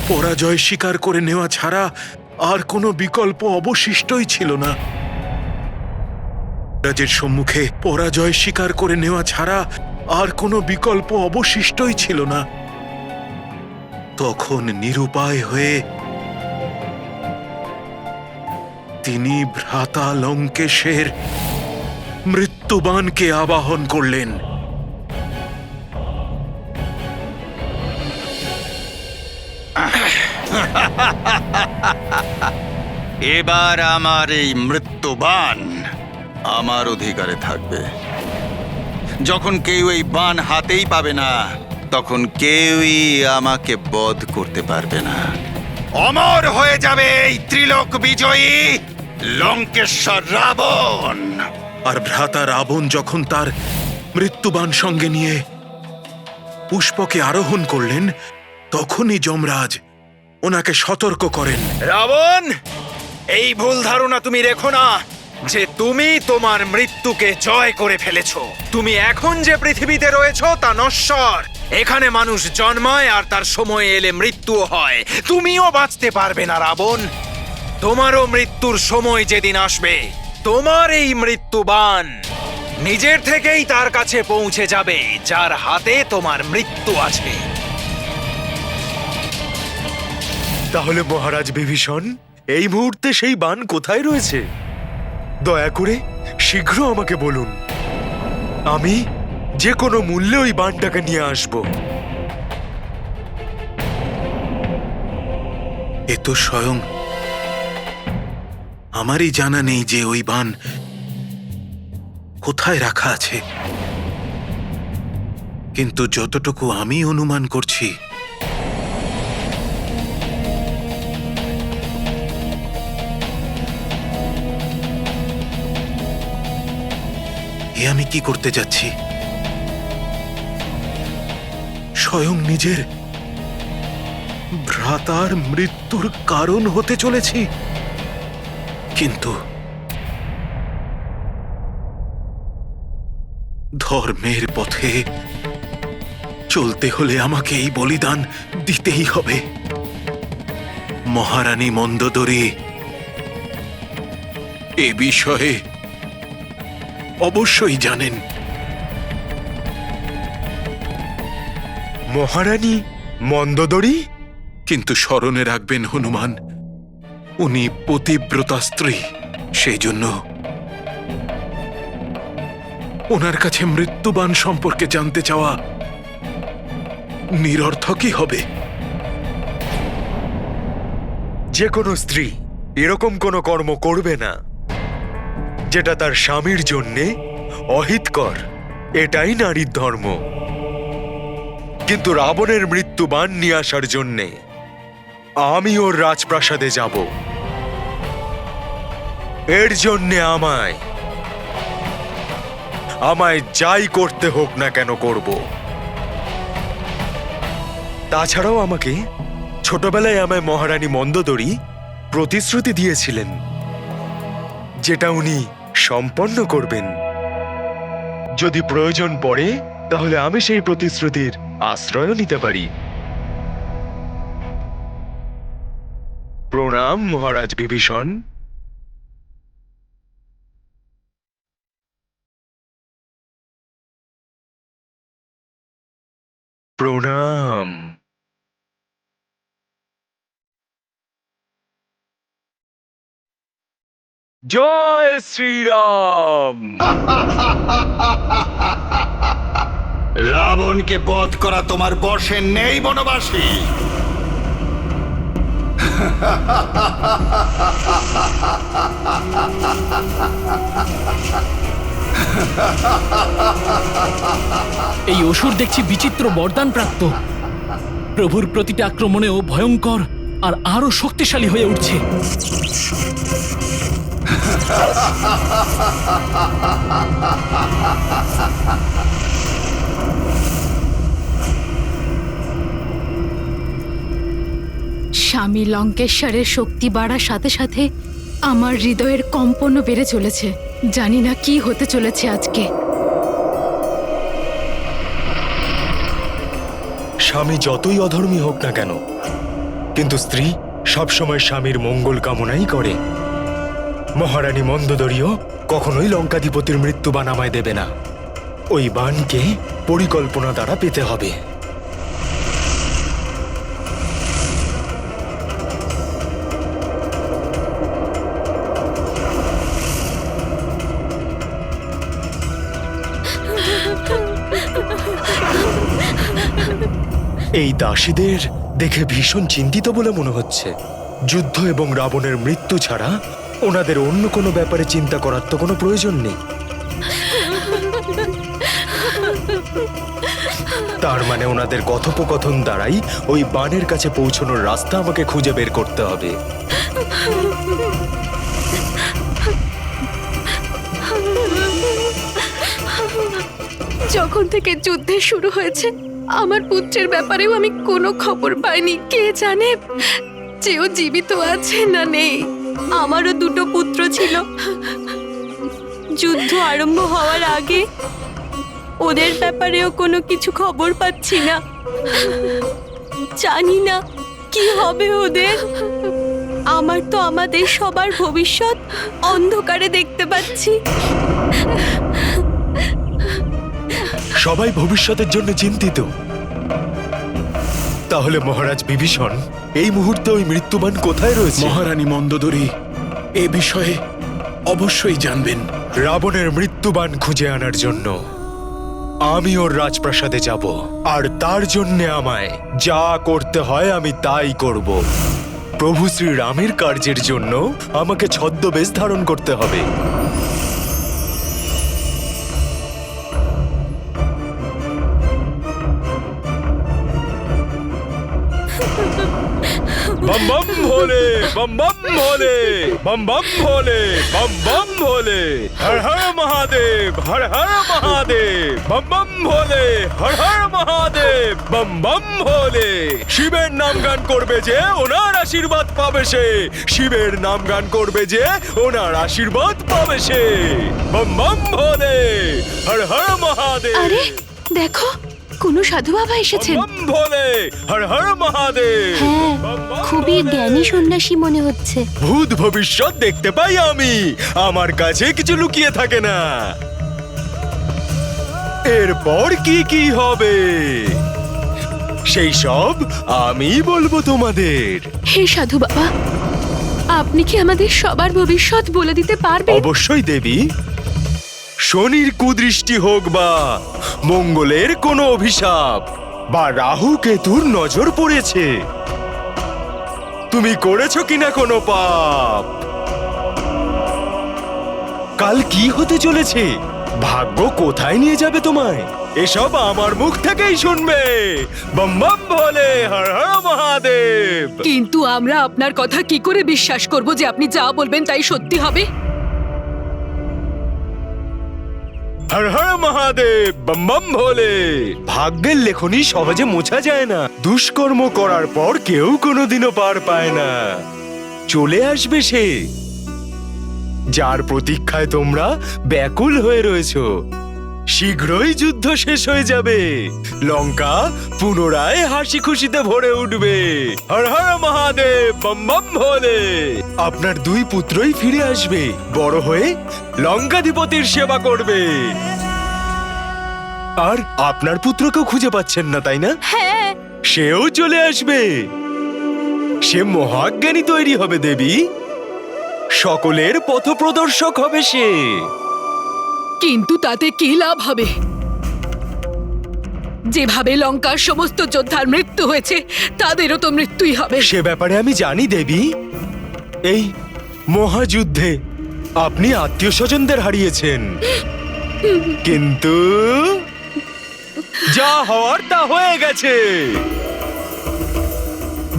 Speaker 4: পরাজয় স্বীকার করে নেওয়া ছাড়া আর কোনো বিকল্প অবশিষ্টই ছিল না। রাজের সম্মুখে পরাজয় স্বীকার করে নেওয়া ছাড়া আর কোনো বিকল্প অবশিষ্টই ছিল না। তখন নিরুপায় হয়ে তিনি ভ্রাতা লঙ্কেশের মৃত্যুবানকে আবাহন করলেন।
Speaker 3: এবার আমার এই মৃত্যুবান আমার অধিকারে থাকবে। যখন কেউ এই বান হাতেই পাবে না, তখন কেউই আমাকে বধ করতে পারবে না। অমর হয়ে যাবে এই ত্রিলোক বিজয়ী লঙ্কেশ্বর রাবণ।
Speaker 4: আর ভ্রাতা রাবণ যখন তার মৃত্যুবান সঙ্গে নিয়ে পুষ্পকে আরোহণ করলেন, তখনই যমরাজ ওনাকে সতর্ক করেন।
Speaker 1: রাবণ, এই ভুল ধারণা তুমি রেখো না।
Speaker 4: যে তুমি তোমার মৃত্যুকে জয় করে ফেলেছো। তুমি এখন যে পৃথিবীতে রয়েছো তা নশ্বর। এখানে মানুষ জন্মায় আর তার সময় এলে মৃত্যুও হয়। তুমিও বাঁচতে পারবে না রাবণ। তোমারও মৃত্যুর সময় যেদিন আসবে, তোমার এই মৃত্যুবাণ নিজের থেকেই তার কাছে পৌঁছে যাবে যার হাতে তোমার মৃত্যু আছে। তাহলে মহারাজ বিভীষণ, এই মুহূর্তে সেই বাণ কোথায় রয়েছে? দয়া করে শীঘ্র আমাকে বলুন। আমি যে কোনো মূল্যে ওই বাণটাকে নিয়ে আসব।
Speaker 9: এ তো স্বয়ং আমারই জানা নেই যে ওই বাণ কোথায় রাখা আছে, কিন্তু যতটুকু আমি অনুমান করছি এ আমি কি করতে যাচ্ছি? স্বয়ং নিজের ভ্রাতার মৃত্যুর কারণ হতে চলেছি। কিন্তু ধর্মের পথে চলতে হলে আমাকে এই বলিদান দিতেই হবে। মহারানী মন্দোদরী এ বিষয়ে অবশ্যই জানেন।
Speaker 4: মহারানী মন্দোদরী?
Speaker 9: কিন্তু স্মরণে রাখবেন হনুমান, উনি পতিব্রতা স্ত্রী। সেই জন্য ওনার কাছে মৃত্যুবাণ সম্পর্কে জানতে চাওয়া নিরর্থকই হবে।
Speaker 4: যে কোনো স্ত্রী এরকম কোনো কর্ম করবে না যেটা তার স্বামীর জন্যে অহিতকর। এটাই নারীর ধর্ম। কিন্তু রাবণের মৃত্যুবাণ নিয়ে আসার জন্যে আমি ওর রাজপ্রাসাদে যাব। এর জন্যে আমায় যাই করতে হোক না কেন করব। তাছাড়াও আমাকে ছোটবেলায় আমায় মহারানী মন্দোদরী প্রতিশ্রুতি দিয়েছিলেন, যেটা উনি সম্পন্ন করবেন। যদি প্রয়োজন পড়ে তাহলে আমি সেই প্রতিশ্রুতির আশ্রয়ও নিতে পারি। প্রণাম মহারাজ বিভীষণ। প্রণাম। জয় শ্রীরাম।
Speaker 3: রাবণকে বধ করা তোমার বশে নেই বনবাসী।
Speaker 10: এই অসুর দেখছি বিচিত্র বরদান প্রাপ্ত। প্রভুর প্রতিটা আক্রমণেও ভয়ঙ্কর আর আরো শক্তিশালী হয়ে উঠছে।
Speaker 8: স্বামী লঙ্কেশ্বরের শক্তি বাড়ার সাথে সাথে আমার হৃদয়ের কম্পনও বেড়ে চলেছে। জানি না কি হতে চলেছে আজকে।
Speaker 4: স্বামী যতই অধর্মী হোক না কেন, কিন্তু স্ত্রী সবসময় স্বামীর মঙ্গল কামনাই করে। মহারানী মন্দোদরীও কখনোই লঙ্কাধিপতির মৃত্যুবাণ আমায় দেবে না। ওই বাণকে পরিকল্পনা দ্বারা পেতে হবে। এই দাসীদের দেখে ভীষণ চিন্তিত বলে মনে হচ্ছে। যুদ্ধ এবং রাবণের মৃত্যু ছাড়া ওনাদের অন্য কোনো ব্যাপারে চিন্তা করার তো কোনো প্রয়োজন নেই। তার মানে ওনাদের কথোপকথন দ্বারাই ওই বাণের কাছে পৌঁছানোর রাস্তা আমাকে খুঁজে বের করতে হবে।
Speaker 11: যখন থেকে যুদ্ধে শুরু হয়েছে আমার পুত্রের ব্যাপারেও আমি কোনো খবর পাইনি। কে জানে যে ও জীবিত আছে না নেই। আমারও দুটো পুত্র ছিল, যুদ্ধ আরম্ভ হওয়ার আগে ওদের ব্যাপারেও কোনো কিছু খবর পাচ্ছি না। জানি না কি হবে ওদের। আমার তো আমাদের সবার ভবিষ্যৎ অন্ধকারে দেখতে পাচ্ছি।
Speaker 4: সবাই ভবিষ্যতের জন্য চিন্তিত। তাহলে মহারাজ বিভীষণ এই মুহূর্তে ওই মৃত্যুবান কোথায় রয়েছে?
Speaker 9: মহারানী মন্দোদরী এ বিষয়ে অবশ্যই জানবেন।
Speaker 4: রাবণের মৃত্যুবান খুঁজে আনার জন্য আমি ওর রাজপ্রাসাদে যাব, আর তার জন্য আমায় যা করতে হয় আমি তাই করব। প্রভু শ্রীরামের কার্যের জন্য আমাকে ছদ্মবেশ ধারণ করতে হবে। बम बम भोले बम बम भोले बम बम भोले बम बम भोले हर हर महादेव हर हर महादेव बम बम भोले हर हर महादेव बम बम भोले শিবের নাম গান করবে যে ওনার আশীর্বাদ পাবে সে, শিবের নাম গান করবে যে ওনার আশীর্বাদ পাবে সে। বম বম ভোলে হর হর মহাদেব।
Speaker 11: আরে দেখো, কোনো সাধু বাবা এসেছেন।
Speaker 4: বম ভোলে হর হর মহাদেব।
Speaker 11: হ্যাঁ, খুবই জ্ঞানী সন্ন্যাসী মনে হচ্ছে।
Speaker 4: ভূত ভবিষ্যৎ দেখতে পাই আমি, আমার কাছে কিছু লুকিয়ে থাকে না। এরপর কি কি হবে সেই সব আমি বলবো তোমাদের।
Speaker 11: হে সাধু বাবা, আপনি কি আমাদের সবার ভবিষ্যৎ বলে দিতে পারবেন?
Speaker 4: অবশ্যই দেবী। শনির কুদৃষ্টি হোক বা মঙ্গলের কোনো অভিশাপ বা রাহু কেতুর নজর পড়েছে, তুমি করেছো কিনা কোনো পাপ, কাল কি হতে চলেছে, ভাগ্য কোথায় নিয়ে যাবে তোমায়, এসব আমার মুখ থেকেই শুনবে। বম বম ভোলে হর হর মহাদেব।
Speaker 8: কিন্তু আমরা আপনার কথা কি করে বিশ্বাস করব যে আপনি যা বলবেন তাই সত্যি হবে?
Speaker 4: হর হর মহাদেব বম বম ভোলে। ভাগ্যের লেখনী সহজে মোছা যায় না, দুষ্কর্ম করার পর কেউ কোনোদিনও পার পায় না। চলে আসবে সে, যার প্রতীক্ষায় তোমরা ব্যাকুল হয়ে রয়েছো। শীঘ্রই যুদ্ধ শেষ হয়ে যাবে, লঙ্কা পুনরায় হাসি খুশিতে ভরে উঠবে। হর হর মহাদেব বম বম ভোলে। আপনার দুই পুত্রই ফিরে আসবে, বড় হয়ে লঙ্কাধিপতির সেবা করবে। আর আপনার পুত্রকেও খুঁজে পাচ্ছেন না, তাই না?
Speaker 11: হ্যাঁ,
Speaker 4: সেও চলে আসবে, সে মহাজ্ঞানী তৈরি হবে দেবী, সকলের পথপ্রদর্শক হবে সে।
Speaker 8: কিন্তু তাতে কি লাভ হবে? যেভাবে লঙ্কার সমস্ত যোদ্ধার মৃত্যু হয়েছে তাদেরও তো মৃত্যুই হবে।
Speaker 4: সে ব্যাপারে আমি জানি দেবী। এই মহাযুদ্ধে আপনি আত্মীয় স্বজনদের হারিয়েছেন, কিন্তু যা হওয়ার তা হয়ে গেছে,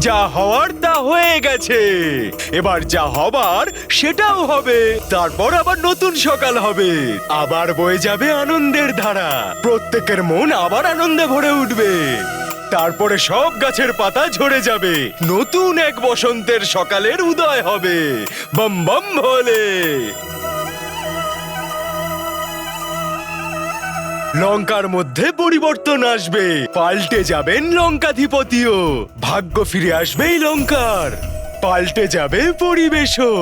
Speaker 4: যা হওয়ার তা হয়ে গেছে। এবার যা হবার সেটাও হবে, তারপর আবার নতুন সকাল হবে, আবার বয়ে যাবে আনন্দের ধারা, প্রত্যেকের মন আবার আনন্দে ভরে উঠবে। তারপরে সব গাছের পাতা ঝরে যাবে, নতুন এক বসন্তের সকালের উদয় হবে। বম বম ভোলে। লঙ্কার মধ্যে পরিবর্তন আসবে, পাল্টে যাবেন লঙ্কাধিপতিও, ভাগ্য ফিরে আসবেই লঙ্কার, পাল্টে যাবে পরিবেশও।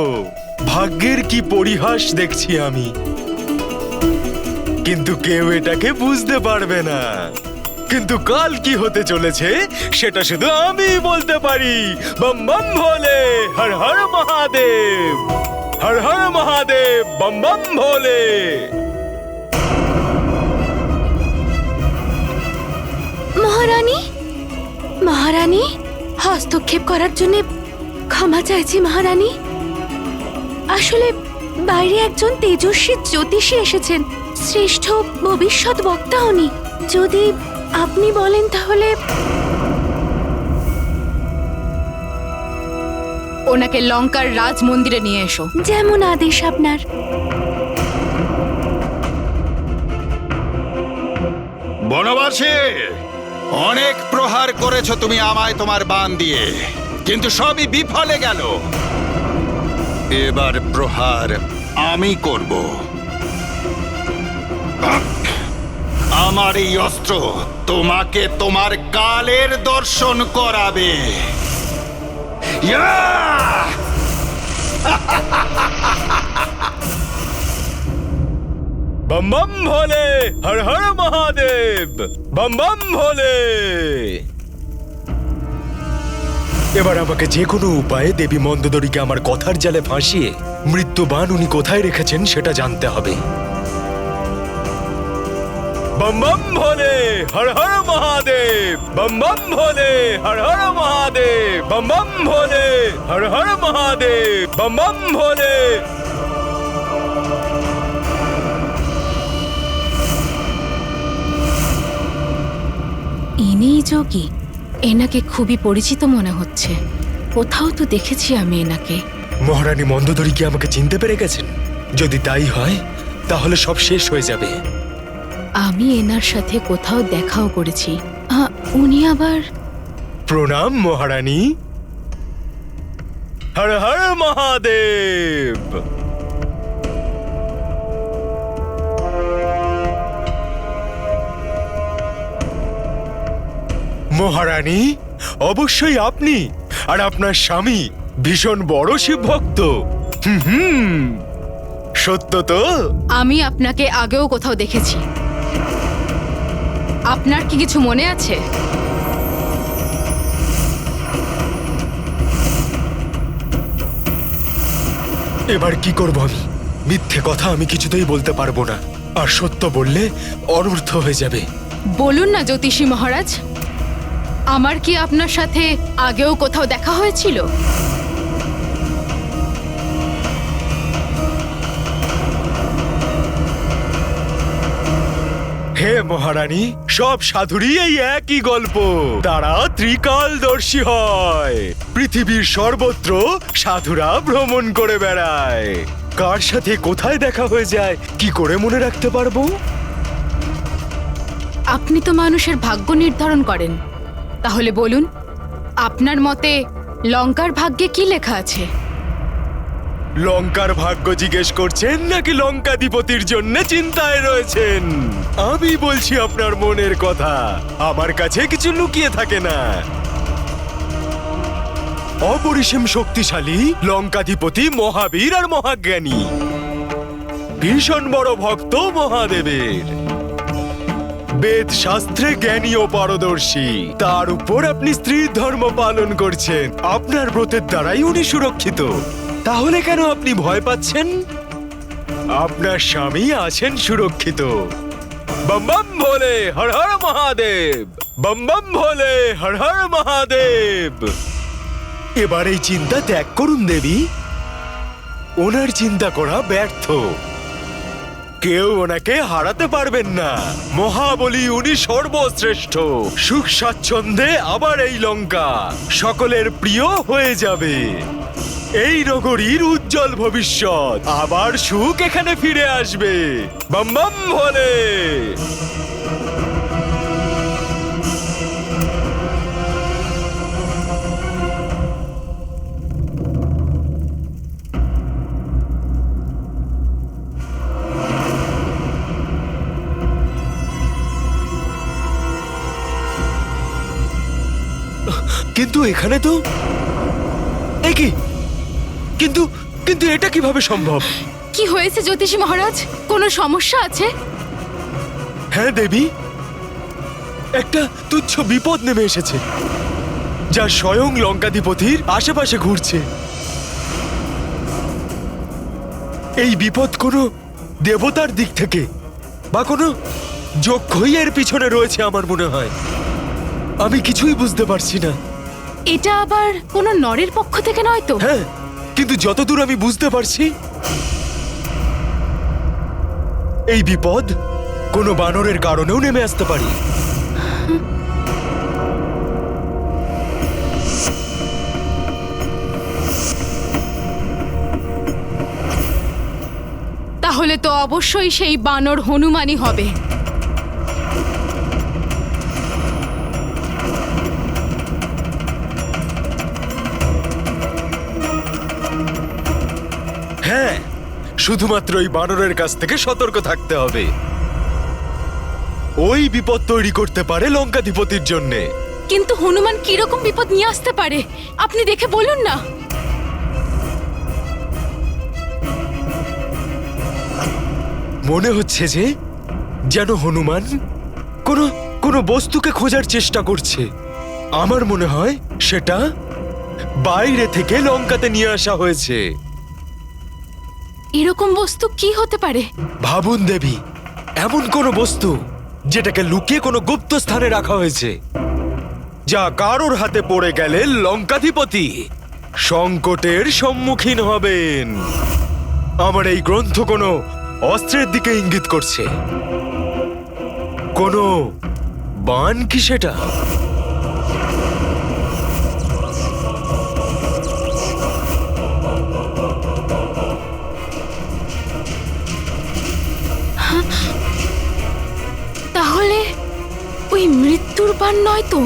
Speaker 4: ভাগ্যের কি পরিহাস দেখছি আমি, কিন্তু কেউ এটাকে বুঝতে পারবে না। কিন্তু কাল কি হতে চলেছে সেটা শুধু আমি বলতে পারি। বম বম ভোলে হর হর মহাদেব, হর হর মহাদেব বম বম ভোলে।
Speaker 11: মহারানী, মহারানী, হস্তক্ষেপ করার জন্য ক্ষমা চাইছি মহারানী। আসলে বাইরে একজন তেজস্বী জ্যোতিষী এসেছেন, শ্রেষ্ঠ ভবিষ্যৎ বক্তা উনি। যদি আপনি বলেন তাহলে
Speaker 8: ওনাকে লঙ্কার রাজ মন্দিরে নিয়ে এসো।
Speaker 11: যেমন আদেশ আপনার।
Speaker 3: বনবাসী, অনেক প্রহার করেছো তুমি আমায় তোমার বাণ দিয়ে, কিন্তু সবই বিফলে গেল। এবার প্রহার আমি করব। আমার এই অস্ত্র তোমাকে তোমার কালের দর্শন করাবে। ইয়া!
Speaker 4: बम बम भोले, हर हर महादेव, बम बम भोले। এবার আমাকে যে কোনো উপায়ে দেবী মন্দোদরীকে আমার কথার জালে ফাঁসিয়ে মৃত্যুবান উনি কোথায় রেখেছেন সেটা জানতে হবে। बम बम भोले, हर हर महादेव, बम बम भोले, हर हर महादेव, बम बम भोले, हर हर महादेव, बम बम भोले।
Speaker 8: ইনি যোগী? এনাকে খুবই পরিচিত মনে হচ্ছে, কোথাও তো দেখেছি আমি এনাকে।
Speaker 4: মহারানী মন্দোদরী কি আমাকে চিনতে পেরে গেছেন? যদি তাই হয় তাহলে সব শেষ হয়ে যাবে।
Speaker 8: আমি এনার সাথে কোথাও দেখাও করেছি। উনি আবার?
Speaker 4: প্রণাম মহারানী। হর হর মহাদেব। মহারানী, অবশ্যই আপনি আর আপনার স্বামী ভীষণ বড় শিব ভক্ত। সত্য তো?
Speaker 8: আমি আপনাকে আগেও কোথাও দেখেছি। আপনার কি কিছু মনে আছে?
Speaker 4: এবার কি করব আমি? মিথ্যে কথা আমি কিছুতেই বলতে পারবো না, আর সত্য বললে অনর্থ হয়ে যাবে।
Speaker 8: বলুন না জ্যোতিষী মহারাজ, আমার কি আপনার সাথে আগেও কোথাও দেখা হয়েছিল?
Speaker 4: হে মহারানী, সব সাধুরই এই একই গল্প। তারা ত্রিকালদর্শী হয়। পৃথিবীর সর্বত্র সাধুরা ভ্রমণ করে বেড়ায়। কার সাথে কোথায় দেখা হয়ে যায় কি করে মনে রাখতে পারবো?
Speaker 8: আপনি তো মানুষের ভাগ্য নির্ধারণ করেন, তাহলে বলুন আপনার মতে লঙ্কার ভাগ্যে কি লেখা আছে?
Speaker 4: লঙ্কার ভাগ্য জিজ্ঞেস করছেন নাকি লঙ্কাধিপতির জন্য চিন্তায় রয়েছেন? আমি বলছি আপনার মনের কথা, আমার কাছে কিছু লুকিয়ে থাকে না। অপরিসীম শক্তিশালী লঙ্কাধিপতি মহাবীর আর মহাজ্ঞানী, ভীষণ বড় ভক্ত মহাদেবের, বেদ শাস্ত্রে জ্ঞানী ও পারদর্শী। তার উপর আপনি স্ত্রীর ধর্ম পালন করছেন, আপনার ব্রতের দ্বারাই উনি সুরক্ষিত। তাহলে কেন আপনি ভয় পাচ্ছেন? আপনার স্বামী আছেন সুরক্ষিত। বম বম ভোলে, হর হর মহাদেব, বম বম ভোলে, হর হর মহাদেব। এবার এই চিন্তা ত্যাগ করুন দেবী। ওনার চিন্তা করা ব্যর্থ, কেউ ওনাকে হারাতে পারবেন না। মহাবলী উনি সর্বশ্রেষ্ঠ। সুখ স্বাচ্ছন্দ্যে আবার এই লঙ্কা সকলের প্রিয় হয়ে যাবে। এই নগরীর উজ্জ্বল ভবিষ্যৎ, আবার সুখ এখানে ফিরে আসবে। বম বম ভোলে। কিন্তু এখানে তো কি? কিন্তু কিন্তু এটা কিভাবে সম্ভব?
Speaker 8: কি হয়েছে জ্যোতিষী মহারাজ? কোনো সমস্যা আছে?
Speaker 4: হ্যাঁ দেবী, একটা তুচ্ছ বিপদ নেমে এসেছে, যা স্বয়ং লঙ্কাধিপতির আশেপাশে ঘুরছে। এই বিপদ কোনো দেবতার দিক থেকে বা কোনো যক্ষই এর পিছনে রয়েছে আমার মনে হয়। আমি কিছুই বুঝতে পারছি না।
Speaker 8: এটা আবার কোনো নরের পক্ষ থেকে নয় তো?
Speaker 4: হ্যাঁ, কিন্তু যতদূর আমি বুঝতে পারছি এই বিপদ কোনো বানরের কারণেও নেমে আসতে পারে।
Speaker 8: তাহলে তো অবশ্যই সেই বানর হনুমানই হবে।
Speaker 4: হ্যাঁ, শুধুমাত্র এই বানরের কাছ থেকে সতর্ক থাকতে হবে। ওই বিপদ তৈরি করতে পারে লঙ্কাধিপতির জন্যে।
Speaker 8: কিন্তু হনুমান কিরকম বিপদ নিয়ে আসতে পারে আপনি দেখে বলুন না।
Speaker 4: মনে হচ্ছে যে যেন হনুমান কোনো কোনো বস্তুকে খোঁজার চেষ্টা করছে। আমার মনে হয় সেটা বাইরে থেকে লঙ্কাতে নিয়ে আসা হয়েছে।
Speaker 8: এরকম বস্তু কি হতে পারে?
Speaker 4: ভাবুন দেবী, এমন কোনো বস্তু যেটাকে লুকিয়ে কোনো গুপ্ত স্থানে রাখা হয়েছে, যা কারোর হাতে পড়ে গেলে লঙ্কাধিপতি সংকটের সম্মুখীন হবেন। আমার এই গ্রন্থ কোনো অস্ত্রের দিকে ইঙ্গিত করছে। কোনো বান কি সেটা?
Speaker 8: তাহলে ওই মৃত্যুর বান নয় তো?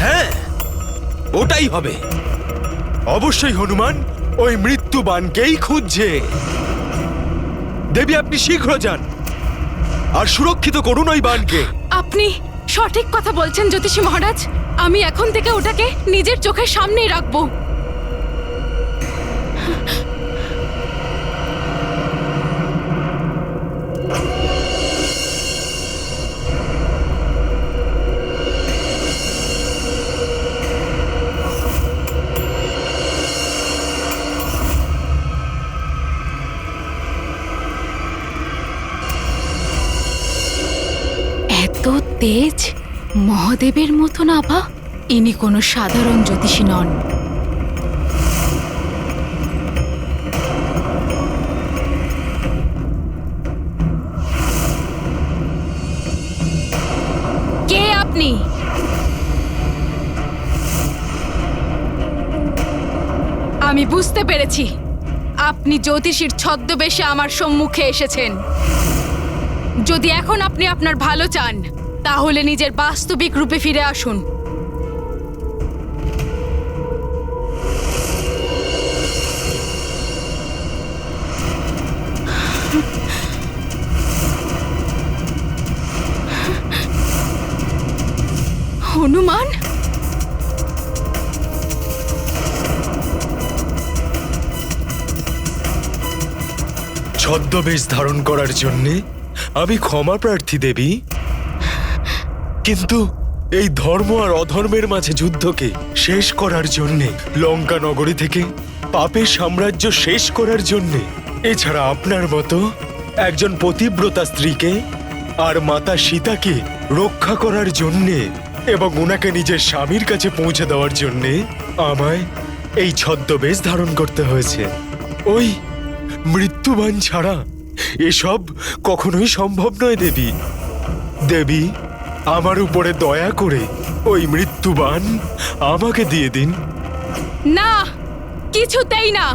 Speaker 4: হ্যাঁ, ওটাই হবে। অবশ্যই হনুমান ওই মৃত্যু বানকেই খুঁজছে। দেবী, আপনি শীঘ্র যান আর সুরক্ষিত করুন ওই বানকে।
Speaker 8: আপনি সঠিক কথা বলছেন জ্যোতিষী মহারাজ। আমি এখন থেকে ওটাকে নিজের চোখের সামনেই রাখবো। এত তেজ, মহাদেবের মতন আভা। ইনি কোনো সাধারণ জ্যোতিষী নন। কে আপনি? আমি বুঝতে পেরেছি, আপনি জ্যোতিষীর ছদ্মবেশে আমার সম্মুখে এসেছেন। যদি এখন আপনি আপনার ভালো চান, তাহলে নিজের বাস্তবিক রূপে ফিরে আসুন। হনুমান,
Speaker 4: ছদ্মবেশ ধারণ করার জন্যে আমি ক্ষমা প্রার্থী দেবী, কিন্তু এই ধর্ম আর অধর্মের মাঝে যুদ্ধকে শেষ করার জন্যে, লঙ্কা নগরী থেকে পাপের সাম্রাজ্য শেষ করার জন্যে, এছাড়া আপনার মতো একজন পতিব্রতা স্ত্রীকে আর মাতা সীতাকে রক্ষা করার জন্যে এবং ওনাকে নিজের স্বামীর কাছে পৌঁছে দেওয়ার জন্যে আমায় এই ছদ্মবেশ ধারণ করতে হয়েছে। ওই মৃত্যুবান ছাড়া এসব কখনোই সম্ভব নয় দেবী। দেবী, আমার উপরে দয়া করে ওই মৃত্যুবান আমাকে দিয়ে দিন।
Speaker 8: না, কিছুতেই না।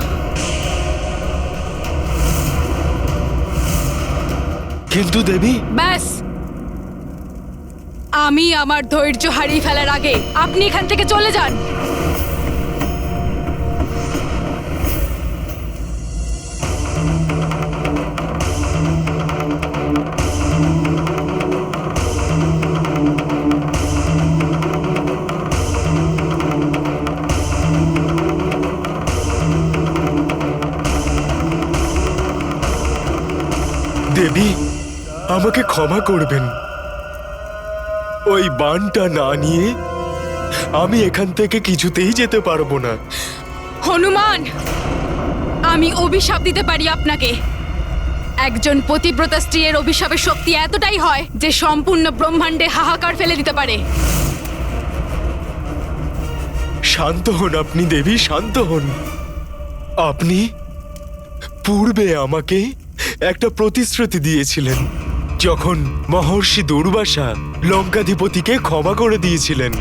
Speaker 4: কিন্তু দেবী,
Speaker 8: ব্যাস, আমি আমার ধৈর্য হারিয়ে ফেলার আগে আপনি এখান থেকে চলে যান।
Speaker 4: দেবী, আমাকে ক্ষমা করবেন। ওই বানটা না নিয়ে আমি এখান থেকে কিছুতেই যেতে পারবো না।
Speaker 8: হনুমান, আমি অভিশাপ দিতে পারি আপনাকে। একজন পতিব্রতা স্ত্রীর অভিশাপের শক্তি এতটাই হয় যে সম্পূর্ণ ব্রহ্মাণ্ডে হাহাকার ফেলে দিতে পারে।
Speaker 4: শান্ত হন আপনি দেবী, শান্ত হন। আপনি পূর্বে আমাকে একটা প্রতিশ্রুতি দিয়েছিলেন যখন মহর্ষি দুর্বাসা লঙ্কাধিপতিকে ক্ষমা করে দিয়েছিলেন।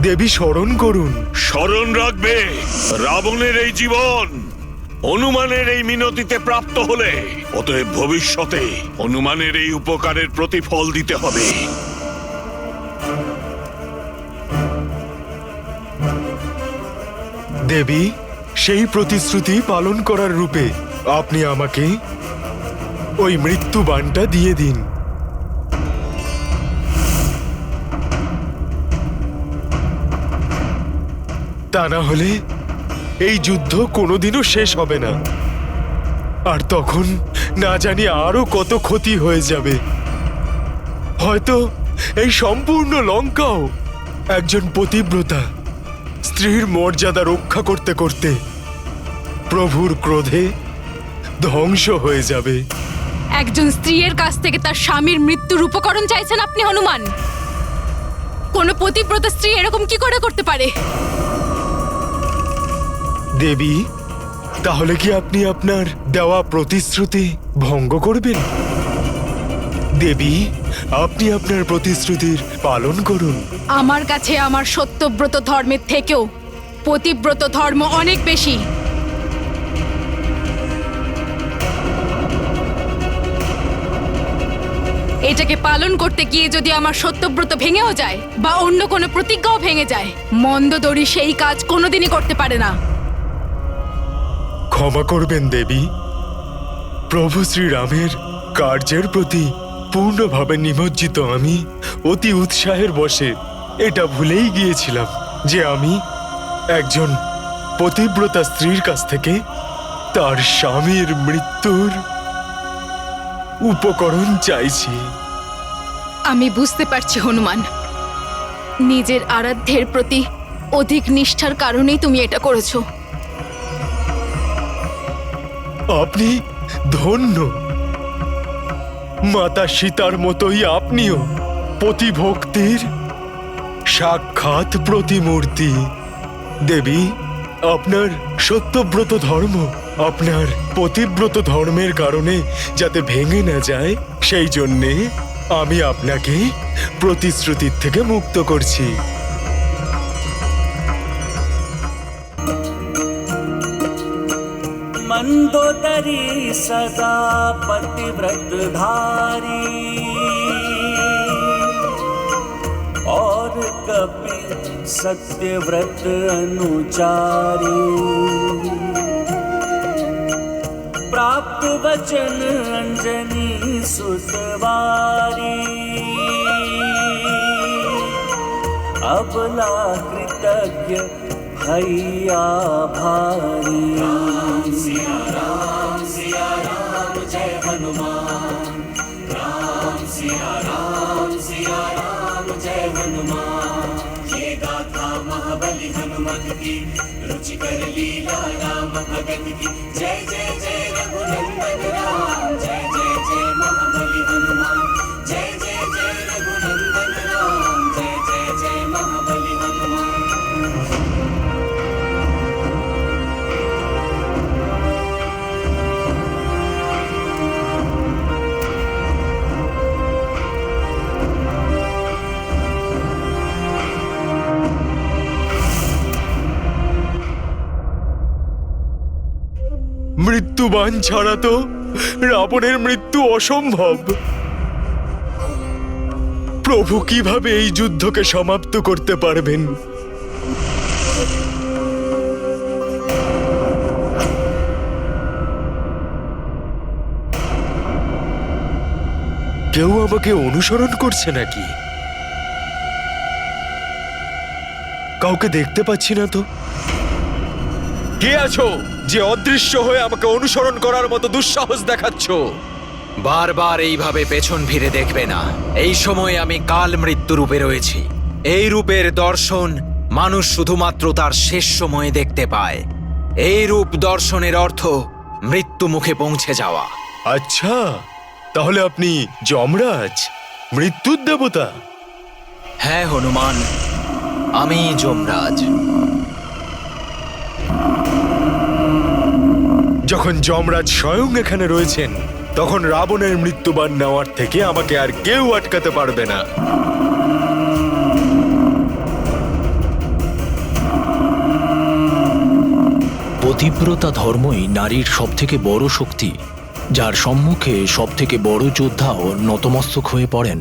Speaker 4: দেবী, স্মরণ করুন।
Speaker 9: স্মরণ রাখবে, রাবণের এই জীবন হনুমানের এই মিনতিতে প্রাপ্ত হলে অতএব ভবিষ্যতে হনুমানের এই উপকারের প্রতিফল দিতে হবে।
Speaker 4: দেবী, সেই প্রতিশ্রুতি পালন করার রূপে আপনি আমাকে ওই মৃত্যু বাণটা দিয়ে দিন। তা না হলে এই যুদ্ধ কোনোদিনও শেষ হবে না, আর তখন না জানি আরো কত ক্ষতি হয়ে যাবে। হয়তো এই সম্পূর্ণ লঙ্কাও একজন পতিব্রতা স্ত্রীর মর্যাদা রক্ষা করতে করতে প্রভুর ক্রোধে ধ্বংস হয়ে যাবে।
Speaker 8: একজন স্ত্রীর কাছ থেকে তার স্বামীর মৃত্যুর উপকরণ চাইছেন আপনি হনুমান? কোন পতিব্রতা স্ত্রী এরকম কি করে করতে পারে?
Speaker 4: দেবী, তাহলে কি আপনি আপনার দেওয়া প্রতিশ্রুতি ভঙ্গ করবেন? দেবী, আপনি আপনার প্রতিশ্রুতির পালন করুন।
Speaker 8: আমার কাছে আমার সত্যব্রত ধর্মের থেকেও পতিব্রত ধর্ম অনেক বেশি। এটাকে পালন করতে গিয়ে যদি আমার সত্যব্রত ভেঙেও যায় বা অন্য কোনো প্রতিজ্ঞাও ভেঙে যায়, মন্দোদরী সেই কাজ কোনোদিনই করতে পারে না।
Speaker 4: ক্ষমা করবেন দেবী, প্রভু শ্রীরামের কার্যের প্রতি পূর্ণভাবে নিমজ্জিত আমি অতি উৎসাহের বশে এটা ভুলেই গিয়েছিলাম যে আমি একজন পতিব্রতা স্ত্রীর কাছ থেকে তার স্বামীর মৃত্যুর উপকরণ চাইছি।
Speaker 8: আমি বুঝতে পারছি হনুমান, নিজের আরাধ্যের প্রতি অধিক নিষ্ঠার কারণেই তুমি এটা করেছো।
Speaker 4: আপনি ধন্য। মাতা সীতার মতোই আপনিও পতিভক্তির সাক্ষাৎ প্রতিমূর্তি। দেবী, আপনার সত্যব্রত ধর্ম আপনার পতিব্রত ধর্মের কারণে যাতে ভেঙে না যায়, সেই জন্যে আমি আপনাকে প্রতিশ্রুতির থেকে মুক্ত করছি।
Speaker 2: मंदोदरी सदा पतिव्रत धारी और कपि सत्यव्रत अनुचारी, प्राप्त वचन अंजनी सुतवारी, अबला कृतज्ञ भैया भारी। राम सिया राम जय हनुमान, राम सिया राम जय हनुमान। ये गाथा महाबली हनुमत की, रुचिकर लीला राम भगत की। जय जय जय रघुनंदन राम, जय जय जय महाबली हनुमान। जय जय जय रघुनंदन राम, जय जय जय महाबली हनुमान।
Speaker 4: মৃত্যুবাণ ছাড়া তো রাবণের মৃত্যু অসম্ভব। প্রভু কিভাবে এই যুদ্ধকে সমাপ্ত করতে পারবেন? কেউ আমাকে অনুসরণ করছে নাকি? কাউকে দেখতে পাচ্ছি না তো। কে আছো যে অদৃশ্য হয়ে আমাকে অনুসরণ করার মতো দুঃসাহস দেখাচ্ছ?
Speaker 1: বারবার এইভাবে পেছন ফিরে দেখবে না। এই সময় আমি কাল মৃত্যু রূপে রয়েছি। এই রূপের দর্শন মানুষ শুধুমাত্র তার শেষ সময়ে দেখতে পায়। এই রূপ দর্শনের অর্থ মৃত্যু মুখে পৌঁছে যাওয়া।
Speaker 4: আচ্ছা, তাহলে আপনি যমরাজ, মৃত্যুর দেবতা?
Speaker 1: হ্যাঁ হনুমান, আমি যমরাজ।
Speaker 4: যখন যমরাজ স্বয়ং এখানে রয়েছেন, তখন রাবণের মৃত্যুবাণ নেওয়ার থেকে আমাকে আর কেউ আটকাতে পারবে না।
Speaker 10: পতিব্রতা ধর্মই নারীর সবথেকে বড় শক্তি, যার সম্মুখে সবথেকে বড় যোদ্ধাও নতমস্তক হয়ে পড়েন।